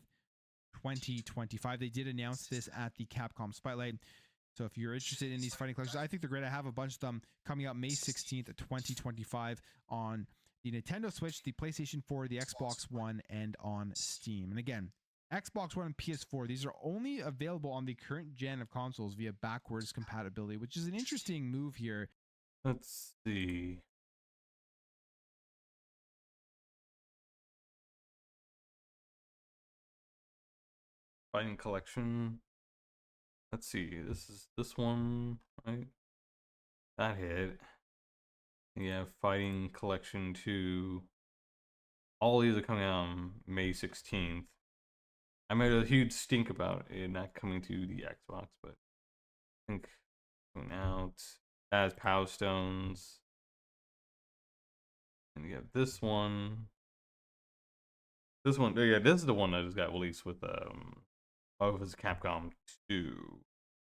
2025. They did announce this at the Capcom Spotlight. So if you're interested in these fighting collections, I think they're great. I have a bunch of them coming out May 16th, 2025 on the Nintendo Switch, the PlayStation 4, the Xbox One, and on Steam. And again, Xbox One and PS4, these are only available on the current gen of consoles via backwards compatibility, which is an interesting move here. Let's see. Fighting collection. Let's see. This is this one, right? That hit. Yeah, fighting collection 2. All these are coming out on May 16th. I made a huge stink about it not coming to the Xbox, but I think coming out as Power Stones. And you have this one. This one, yeah, this is the one that just got released with Marvel vs. Capcom 2.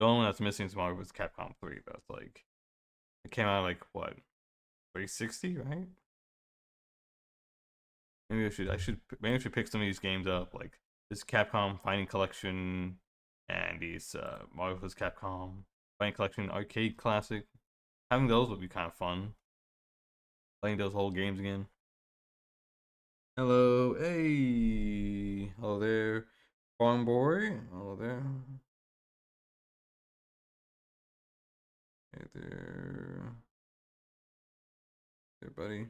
The only one that's missing is Marvel vs. Capcom 3. That's like, it came out like what, 360, right? Maybe I should pick some of these games up, like this Capcom Fighting Collection and these Marvel vs. Capcom Fighting Collection Arcade Classic. Having those would be kind of fun. Playing those whole games again. Hello, hey, hello there, farm boy. Hello there. Hey there. Hey, buddy.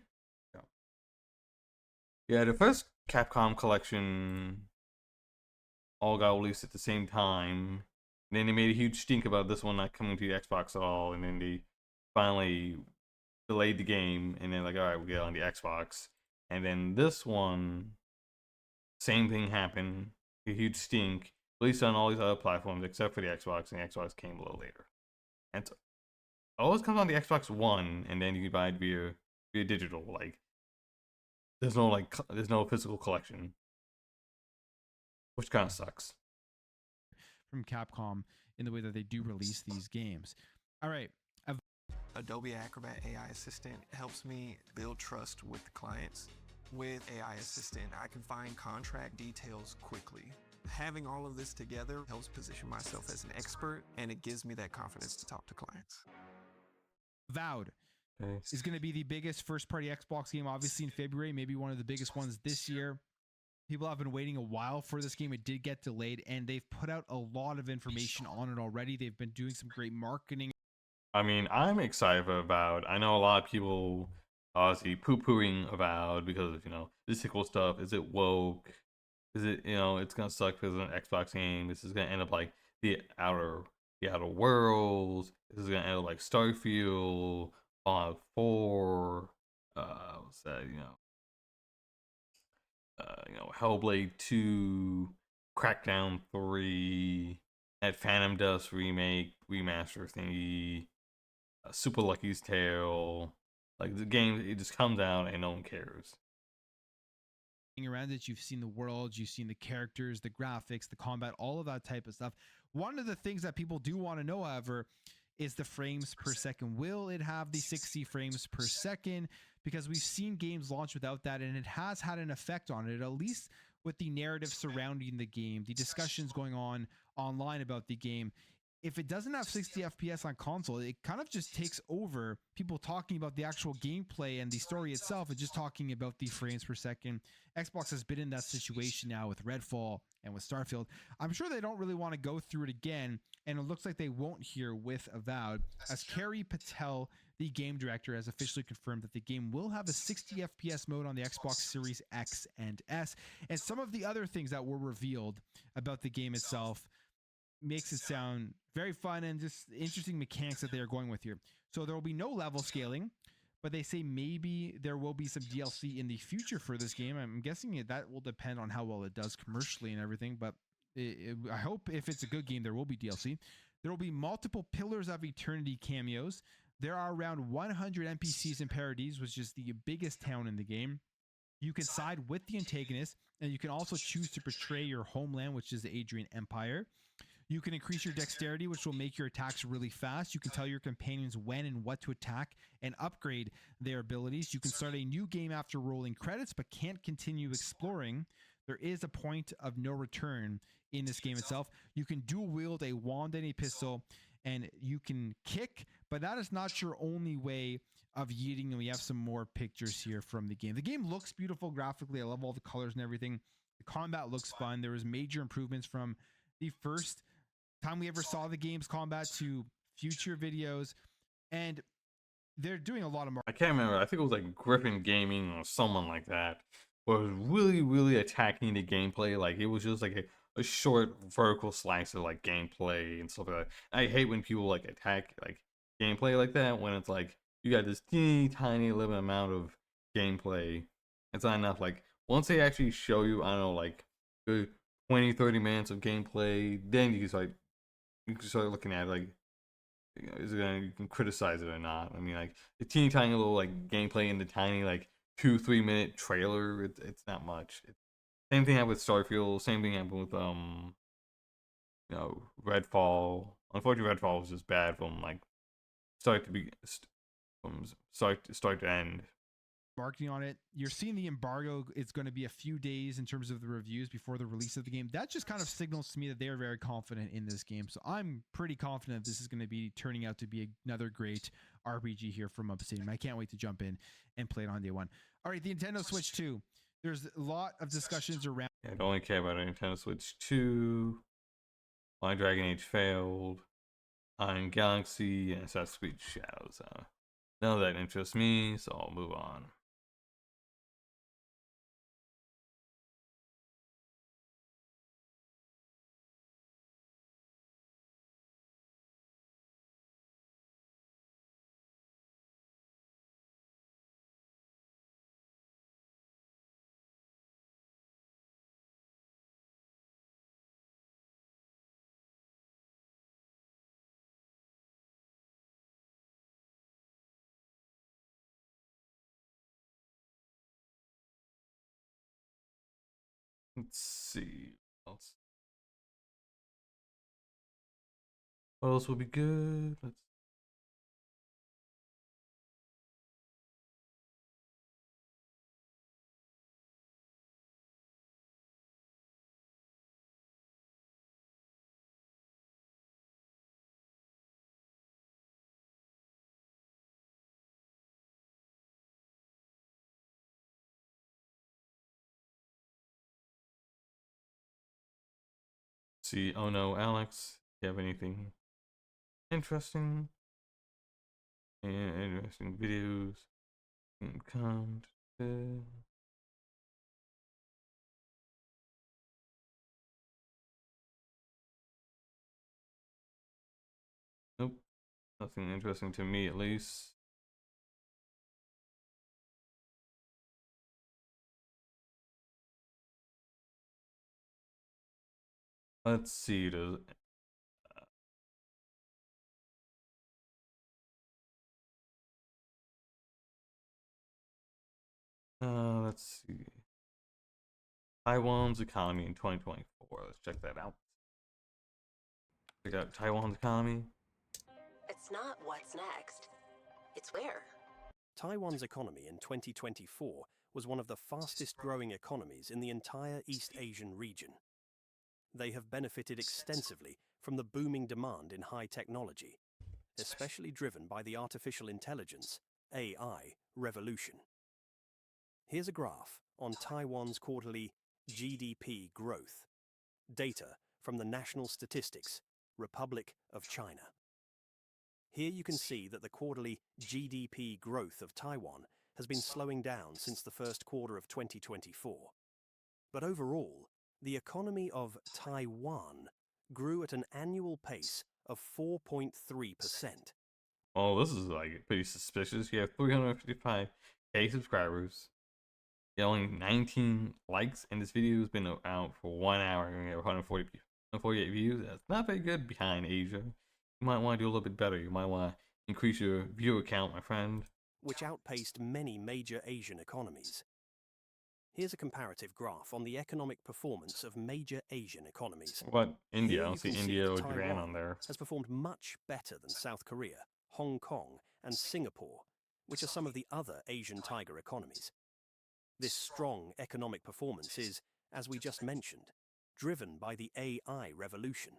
Yeah, the first Capcom collection all got released at the same time. And then they made a huge stink about this one not coming to the Xbox at all. And then they finally delayed the game. And then like, all right, we'll get it on the Xbox. And then this one, same thing happened. A huge stink. Released on all these other platforms except for the Xbox. And the Xbox came a little later. And so, it always comes on the Xbox One. And then you can buy it via digital. Like, there's no physical collection, which kind of sucks. From Capcom in the way that they do release these games. All right. Adobe Acrobat AI Assistant helps me build trust with clients. With AI Assistant, I can find contract details quickly. Having all of this together helps position myself as an expert, and it gives me that confidence to talk to clients. Avowed is going to be the biggest first-party Xbox game, obviously in February, maybe one of the biggest ones this year. People have been waiting a while for this game. It did get delayed, and they've put out a lot of information on it already. They've been doing some great marketing. I mean, I'm excited for Avowed. I know a lot of people obviously poo-pooing Avowed because of, the sequel stuff. Is it woke? Is it, it's going to suck because it's an Xbox game. This is going to end up like the outer worlds. This is going to end up like Starfield, Fallout 4, what's that, Hellblade 2, Crackdown 3, that Phantom Dust remaster thingy, Super Lucky's Tale. Like, the game, it just comes out and no one cares. Around it, you've seen the world, you've seen the characters, the graphics, the combat, all of that type of stuff. One of the things that people do want to know, however, is the frames per second. Will it have the 60 frames per second? Because we've seen games launch without that, and it has had an effect on it, at least with the narrative surrounding the game, the discussions going on online about the game. If it doesn't have 60 FPS on console, it kind of just takes over people talking about the actual gameplay and the story itself and just talking about the frames per second. Xbox has been in that situation now with Redfall and with Starfield. I'm sure they don't really want to go through it again, and it looks like they won't here with Avowed, as Kerry Patel, the game director, has officially confirmed that the game will have a 60 FPS mode on the Xbox Series X and S, and some of the other things that were revealed about the game itself makes it sound very fun and just interesting mechanics that they are going with here. So there will be no level scaling, but they say maybe there will be some DLC in the future for this game. I'm guessing that will depend on how well it does commercially and everything, but I hope if it's a good game, there will be DLC. There will be multiple Pillars of Eternity cameos. There are around 100 NPCs in Paradise, which is the biggest town in the game. You can side with the antagonist, and you can also choose to portray your homeland, which is the Adrian Empire. You can increase your dexterity, which will make your attacks really fast. You can tell your companions when and what to attack and upgrade their abilities. You can start a new game after rolling credits, but can't continue exploring. There is a point of no return in this game itself. You can dual wield a wand and a pistol, and you can kick, but that is not your only way of yeeting. And we have some more pictures here from the game. The game looks beautiful graphically. I love all the colors and everything. The combat looks fun. There was major improvements from the first time we ever saw the game's combat to future videos, and they're doing a lot of more. I can't remember. I think it was like Griffin Gaming or someone like that was really attacking the gameplay. Like it was just like a short vertical slice of like gameplay and stuff like that. I hate when people like attack like gameplay like that, when it's like you got this teeny tiny little amount of gameplay. It's not enough. Like once they actually show you, I don't know, like good 20-30 minutes of gameplay, then you can start looking at it, like, you know, is it gonna, you can criticize it or not. I mean, like the teeny tiny little like gameplay in the tiny like 2-3 minute trailer, it's not much. Same thing happened with Starfield. Same thing happened with you know, Redfall. Unfortunately, Redfall was just bad from like start to end. Marketing on it. You're seeing the embargo. It's going to be a few days in terms of the reviews before the release of the game. That just kind of signals to me that they're very confident in this game. So I'm pretty confident this is going to be turning out to be another great RPG here from Obsidian. I can't wait to jump in and play it on day one. All right, the Nintendo Switch 2. There's a lot of discussions around. Yeah, I don't only care about a Nintendo Switch 2. Why Dragon Age failed. Iron Galaxy and Assassin's Creed Shadows. None of that interests me, so I'll move on. Let's see what else. What else will be good? See, oh no, Alex, do you have anything interesting? And interesting videos. Come. Nope, nothing interesting to me at least. Let's see. Let's see. Taiwan's economy in 2024. Let's check that out. Check out Taiwan's economy. It's not what's next, it's where. Taiwan's economy in 2024 was one of the fastest growing economies in the entire East Asian region. They have benefited extensively from the booming demand in high technology, especially driven by the artificial intelligence, AI, revolution. Here's a graph on Taiwan's quarterly GDP growth. Data from the National Statistics, Republic of China. Here you can see that the quarterly GDP growth of Taiwan has been slowing down since the first quarter of 2024. But overall, the economy of Taiwan grew at an annual pace of 4.3%. Oh, this is like pretty suspicious. You have 355K subscribers. You have only 19 likes, and this video has been out for 1 hour and we have 148 views. That's not very good behind Asia. You might want to do a little bit better. You might want to increase your viewer count, my friend. Which outpaced many major Asian economies. Here's a comparative graph on the economic performance of major Asian economies. What? India? Here I you don't see can see India that or Japan Taiwan on there. has performed much better than South Korea, Hong Kong, and Singapore, which are some of the other Asian tiger economies. This strong economic performance is, as we just mentioned, driven by the AI revolution.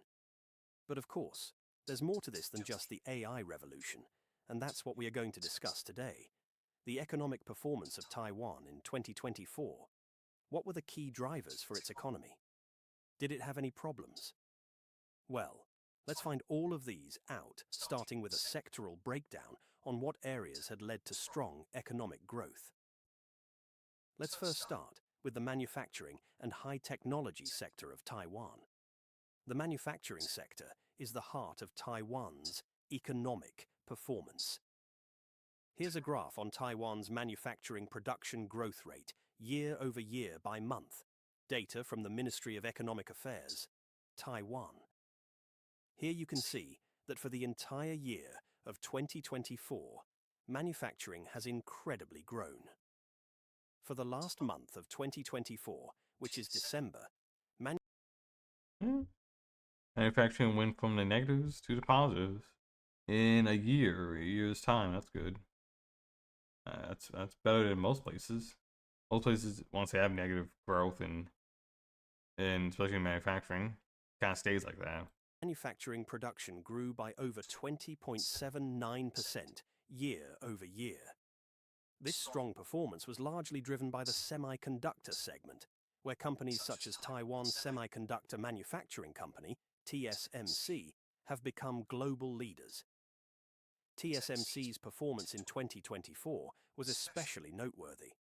But of course, there's more to this than just the AI revolution, and that's what we are going to discuss today. The economic performance of Taiwan in 2024. What were the key drivers for its economy? Did it have any problems? Well, let's find all of these out, starting with a sectoral breakdown on what areas had led to strong economic growth. Let's first start with the manufacturing and high technology sector of Taiwan. The manufacturing sector is the heart of Taiwan's economic performance. Here's a graph on Taiwan's manufacturing production growth rate year over year by month, data from the Ministry of Economic Affairs, Taiwan. Here you can see that for the entire year of 2024, manufacturing has incredibly grown. For the last month of 2024, which is December, Manufacturing went from the negatives to the positives in a year's time. That's good. That's better than most places. Most places, once they have negative growth and especially in manufacturing, kind of stays like that. manufacturing production grew by over 20.79% year over year. This strong performance was largely driven by the semiconductor segment, where companies such as Taiwan Semiconductor Manufacturing Company, TSMC, have become global leaders. TSMC's performance in 2024 was especially noteworthy.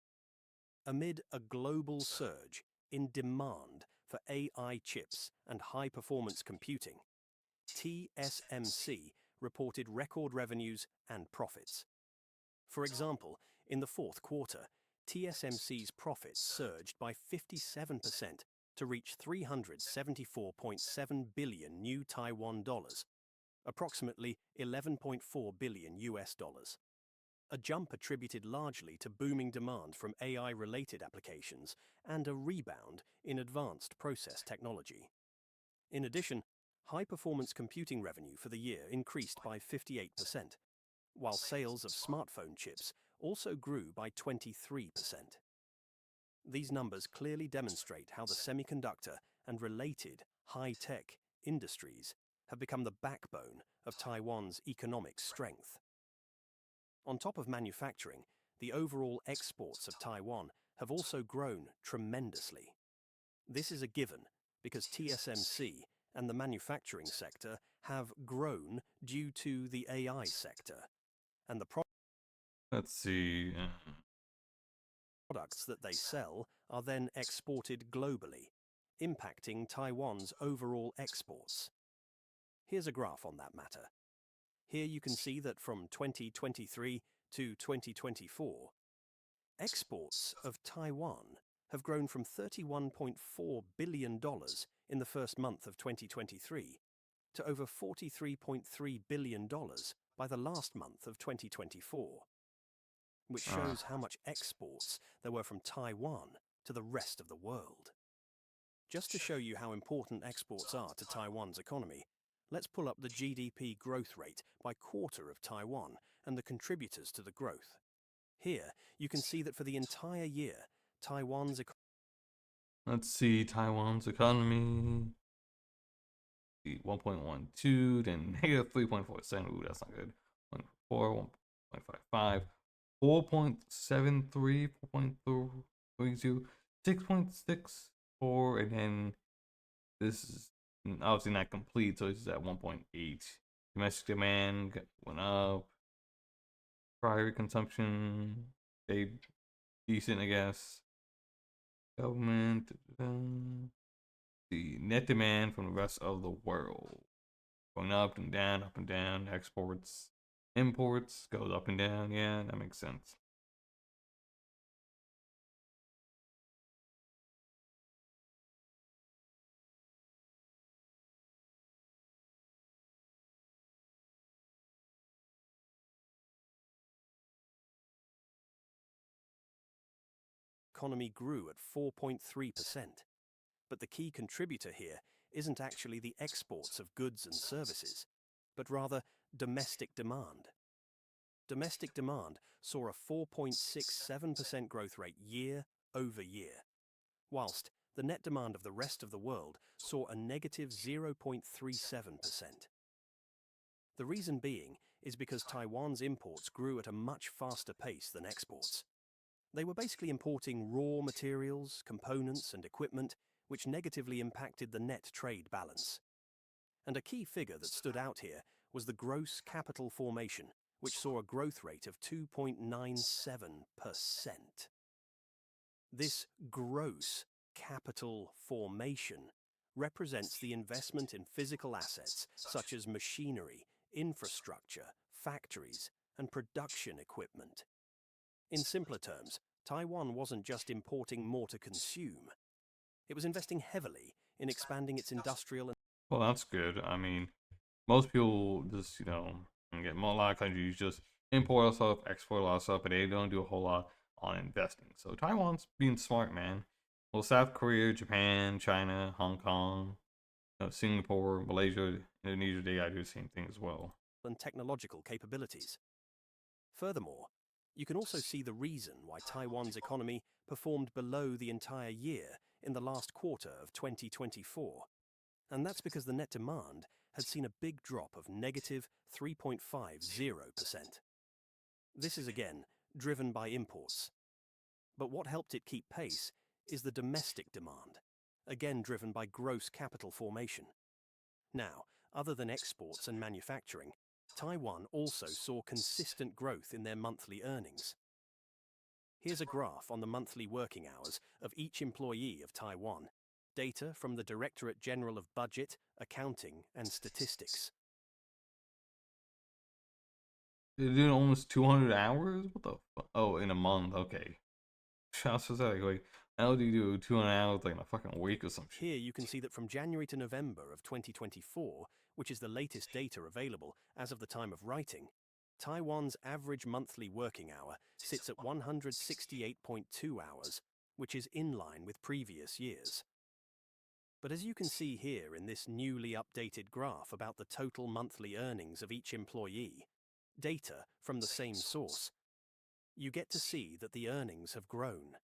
Amid a global surge in demand for AI chips and high-performance computing, TSMC reported record revenues and profits. For example, in the fourth quarter, TSMC's profits surged by 57% to reach 374.7 billion new Taiwan dollars, approximately 11.4 billion US dollars. A jump attributed largely to booming demand from AI-related applications and a rebound in advanced process technology. In addition, high-performance computing revenue for the year increased by 58%, while sales of smartphone chips also grew by 23%. These numbers clearly demonstrate how the semiconductor and related high-tech industries have become the backbone of Taiwan's economic strength. On top of manufacturing, the overall exports of Taiwan have also grown tremendously. This is a given because TSMC and the manufacturing sector have grown due to the AI sector, and the Let's see. products that they sell are then exported globally, impacting Taiwan's overall exports. Here's a graph on that matter. Here you can see that from 2023 to 2024, exports of Taiwan have grown from $31.4 billion in the first month of 2023 to over $43.3 billion by the last month of 2024, which shows how much exports there were from Taiwan to the rest of the world. Just to show you how important exports are to Taiwan's economy, let's pull up the GDP growth rate by quarter of Taiwan and the contributors to the growth. Here, you can see that for the entire year, Taiwan's economy. Let's see Taiwan's economy. 1.12, then negative 3.47. Ooh, that's not good. 1.4, 1.55, 4.73, 4.32, 6.64, and then this is obviously not complete, so it's at 1.8. Domestic demand went up. Private consumption stayed decent, I guess. Government, the net demand from the rest of the world going up and down, up and down. Exports, imports goes up and down. Yeah, that makes sense. economy grew at 4.3%. But the key contributor here isn't actually the exports of goods and services, but rather domestic demand. Domestic demand saw a 4.67% growth rate year over year, whilst the net demand of the rest of the world saw a negative 0.37%. The reason being is because Taiwan's imports grew at a much faster pace than exports. They were basically importing raw materials, components, and equipment, which negatively impacted the net trade balance. And a key figure that stood out here was the gross capital formation, which saw a growth rate of 2.97%. This gross capital formation represents the investment in physical assets such as machinery, infrastructure, factories, and production equipment. In simpler terms, Taiwan wasn't just importing more to consume. It was investing heavily in expanding its industrial and... Well, that's good. I mean, most people just, a lot of countries just import a lot of stuff, export a lot of stuff, but they don't do a whole lot on investing. So Taiwan's being smart, man. Well, South Korea, Japan, China, Hong Kong, Singapore, Malaysia, Indonesia, they gotta do the same thing as well. And technological capabilities. Furthermore, you can also see the reason why Taiwan's economy performed below the entire year in the last quarter of 2024. And that's because the net demand had seen a big drop of negative 3.50%. This is again driven by imports. But what helped it keep pace is the domestic demand, again driven by gross capital formation. Now, other than exports and manufacturing, Taiwan also saw consistent growth in their monthly earnings. Here's a graph on the monthly working hours of each employee of Taiwan, data from the Directorate General of Budget, Accounting and Statistics. They're doing almost 200 hours? What the fuck? Oh, in a month, okay. Shouts to that, like, how do you do 200 hours like in a fucking week or some shit? Here you can see that from January to November of 2024, which is the latest data available as of the time of writing, Taiwan's average monthly working hour sits at 168.2 hours, which is in line with previous years. But as you can see here in this newly updated graph about the total monthly earnings of each employee, data from the same source, you get to see that the earnings have grown.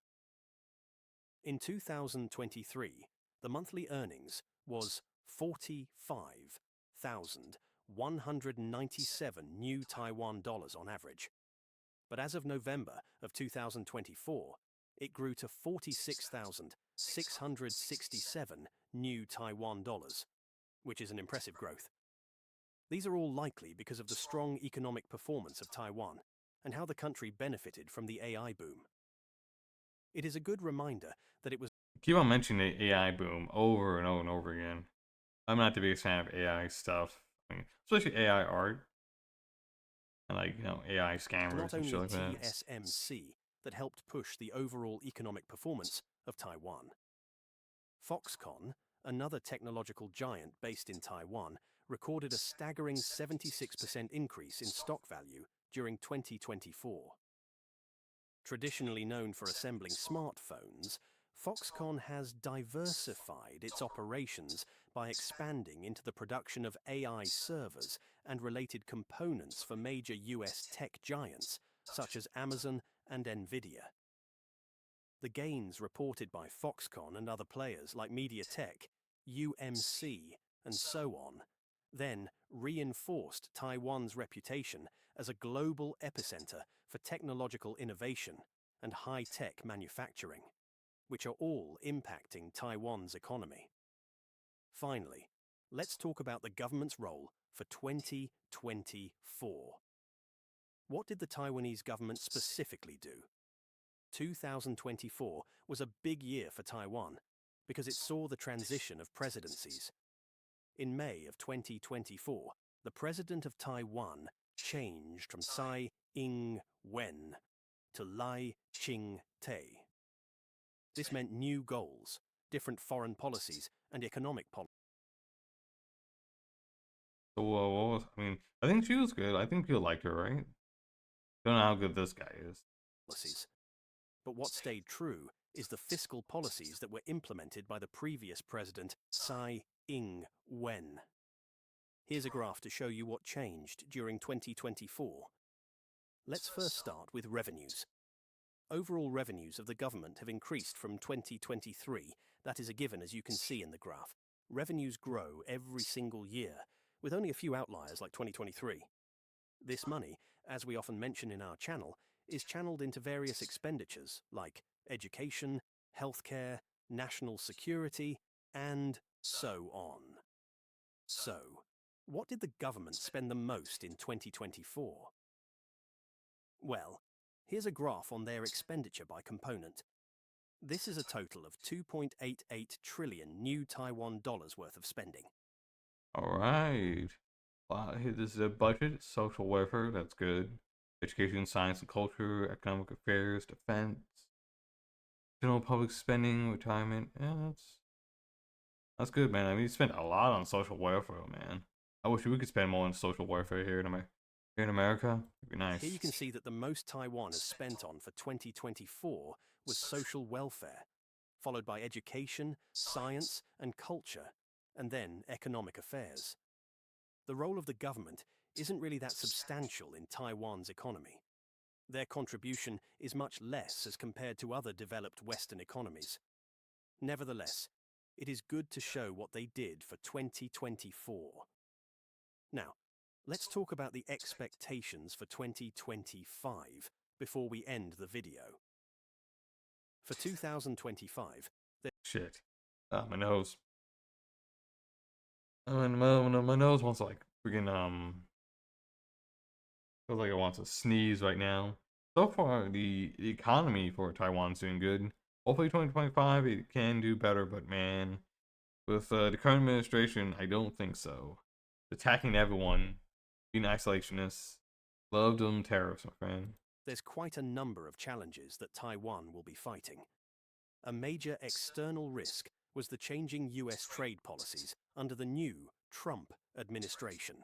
In 2023, the monthly earnings was 45,197 new Taiwan dollars on average. But as of November of 2024, it grew to 46,667 new Taiwan dollars, which is an impressive growth. These are all likely because of the strong economic performance of Taiwan and how the country benefited from the AI boom. It is a good reminder that it was... Keep on mentioning the AI boom over and over and over again. I'm not the biggest fan of AI stuff, especially AI art and AI scammers and shit like that. Not only TSMC that helped push the overall economic performance of Taiwan. Foxconn, another technological giant based in Taiwan, recorded a staggering 76% increase in stock value during 2024. Traditionally known for assembling smartphones, Foxconn has diversified its operations by expanding into the production of AI servers and related components for major US tech giants such as Amazon and Nvidia. The gains reported by Foxconn and other players like MediaTek, UMC, and so on, then reinforced Taiwan's reputation as a global epicenter for technological innovation and high-tech manufacturing, which are all impacting Taiwan's economy. Finally, let's talk about the government's role for 2024. What did the Taiwanese government specifically do? 2024 was a big year for Taiwan because it saw the transition of presidencies. In May of 2024, the president of Taiwan changed from Tsai Ing-wen to Lai Ching-te. This meant new goals, different foreign policies, and economic policies. So, I think she was good. I think people liked her, right? Don't know how good this guy is. But what stayed true is the fiscal policies that were implemented by the previous president, Tsai Ing-wen. Here's a graph to show you what changed during 2024. Let's first start with revenues. Overall revenues of the government have increased from 2023. That is a given, as you can see in the graph. Revenues grow every single year, with only a few outliers like 2023. This money, as we often mention in our channel, is channeled into various expenditures like education, healthcare, national security, and so on. So, what did the government spend the most in 2024? Well, here's a graph on their expenditure by component. This is a total of 2.88 trillion new Taiwan dollars worth of spending. All right. Wow, this is a budget, social welfare, that's good. Education, science and culture, economic affairs, defense, general public spending, retirement. Yeah, that's good, man. I mean, you spent a lot on social welfare, man. I wish we could spend more on social welfare here in America. It'd be nice. Here you can see that the most Taiwan has spent on for 2024 was social welfare, followed by education, science and culture, and then economic affairs. The role of the government isn't really that substantial in Taiwan's economy. Their contribution is much less as compared to other developed Western economies. Nevertheless, it is good to show what they did for 2024. Now, let's talk about the expectations for 2025 before we end the video. For 2025, shit. My nose. My nose wants to like freaking feels like it wants to sneeze right now. So far, the economy for Taiwan's doing good. Hopefully 2025 it can do better, but man, with the current administration, I don't think so. Attacking everyone, being isolationists, love them tariffs, my friend. There's quite a number of challenges that Taiwan will be fighting. A major external risk was the changing US trade policies under the new Trump administration.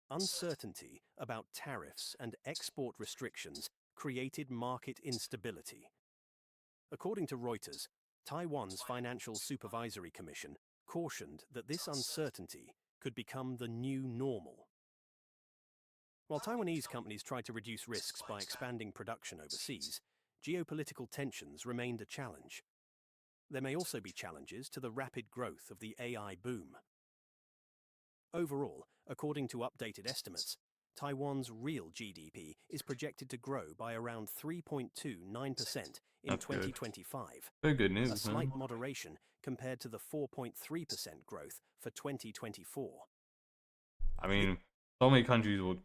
Uncertainty about tariffs and export restrictions created market instability. According to Reuters, Taiwan's Financial Supervisory Commission cautioned that this uncertainty could become the new normal. While Taiwanese companies tried to reduce risks by expanding production overseas, geopolitical tensions remained a challenge. There may also be challenges to the rapid growth of the AI boom. Overall, according to updated estimates, Taiwan's real GDP is projected to grow by around 3.29% in 2025. Very good news, a slight man. moderation compared to the 4.3% growth for 2024. I mean, so many countries would,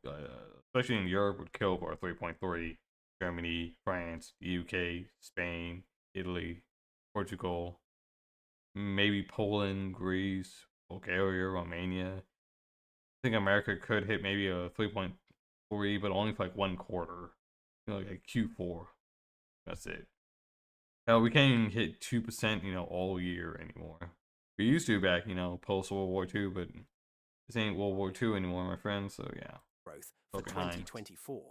especially in Europe, would kill for a 3.3. Germany, France, the UK, Spain, Italy, Portugal, maybe Poland, Greece, Bulgaria, Romania. I think America could hit maybe a 3.3, but only for like one quarter. You know, like a Q4. That's it. Hell, we can't even hit 2%, all year anymore. We used to back, post World War II, but this ain't World War II anymore, my friends. So yeah. Growth for 2024.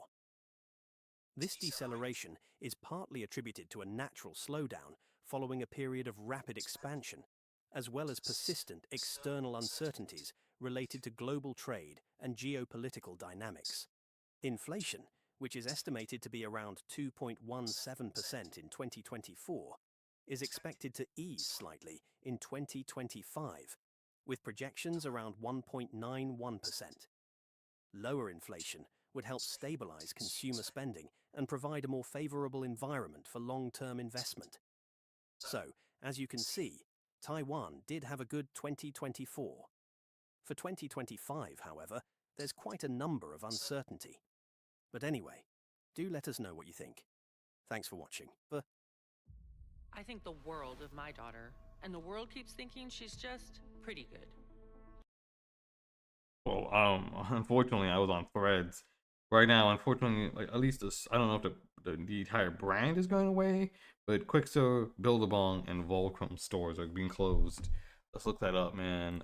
This deceleration is partly attributed to a natural slowdown following a period of rapid expansion, as well as persistent external uncertainties related to global trade and geopolitical dynamics. Inflation, which is estimated to be around 2.17% in 2024, is expected to ease slightly in 2025, with projections around 1.91%. Lower inflation would help stabilize consumer spending and provide a more favorable environment for long-term investment. So, as you can see, Taiwan did have a good 2024. For 2025, however, there's quite a number of uncertainty. But anyway, do let us know what you think. Thanks for watching. I think the world of my daughter, and the world keeps thinking she's just pretty good. Well, unfortunately, I was on Threads. Right now, unfortunately, like at least this, I don't know if the entire brand is going away, but Quicksilver, Build-A-Bong, and Volcrum stores are being closed. Let's look that up, man.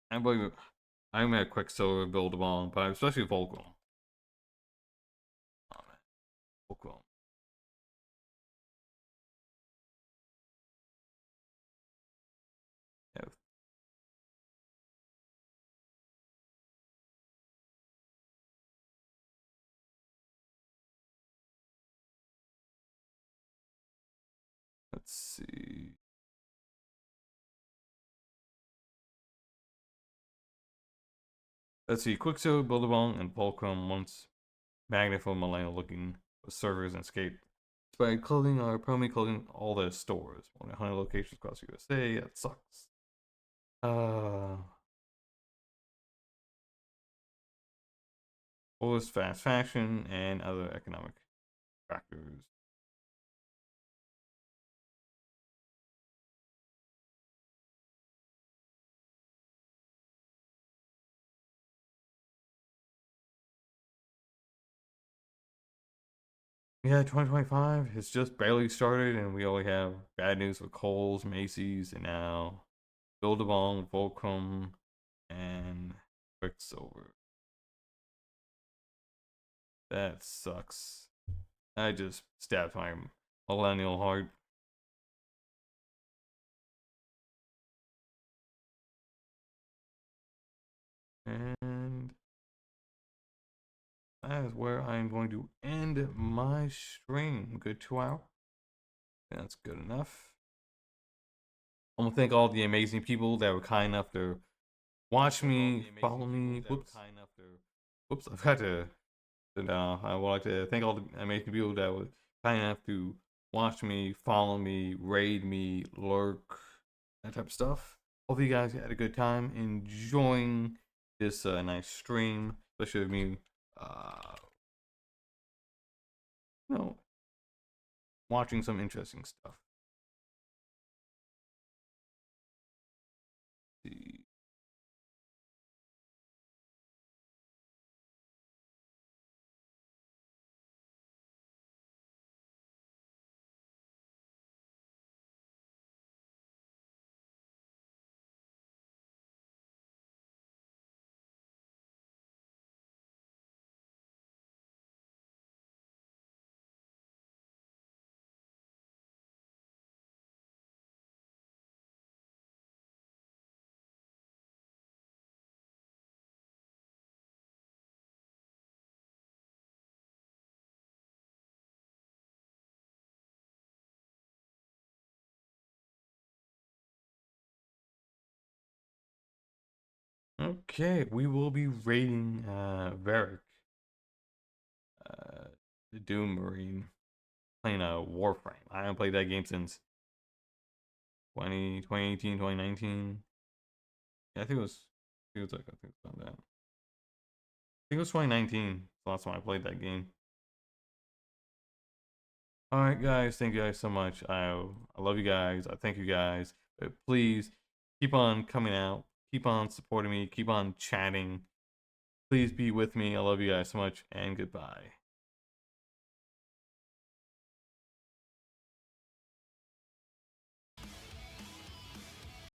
I'm at Quicksilver, Build-A-Bong, but especially Volcrum. Oh man, Volcrum. Let's see, Quicksilver, Build-A-Bong, and Fulcrum, once magnificent millennial looking servers and skate inspired clothing are permanently closing all their stores. More than 100 locations across the USA. That sucks. Fullest fast fashion and other economic factors. Yeah, 2025 has just barely started, and we only have bad news with Kohl's, Macy's, and now Build-A-Bong, Fulcrum, and Quicksilver. That sucks. I just stabbed my millennial heart. And that is where I'm going to end my stream. Good 2 hours. That's good enough. I want to thank all the amazing people that were kind enough to watch me, follow me. Whoops. Whoops, I forgot to. I would like to thank all the amazing people that were kind enough to watch me, follow me, raid me, lurk, that type of stuff. Hope you guys had a good time enjoying this nice stream, especially with me, you know, watching some interesting stuff. Let's see. Okay, we will be raiding Varric, the Doom Marine, playing a Warframe. I haven't played that game since 2018, 2019. Yeah, I think it was around that. I think it was 2019. The last time I played that game. Alright guys, thank you guys so much. I love you guys. I thank you guys. But please keep on coming out. Keep on supporting me. Keep on chatting. Please be with me. I love you guys so much, and goodbye.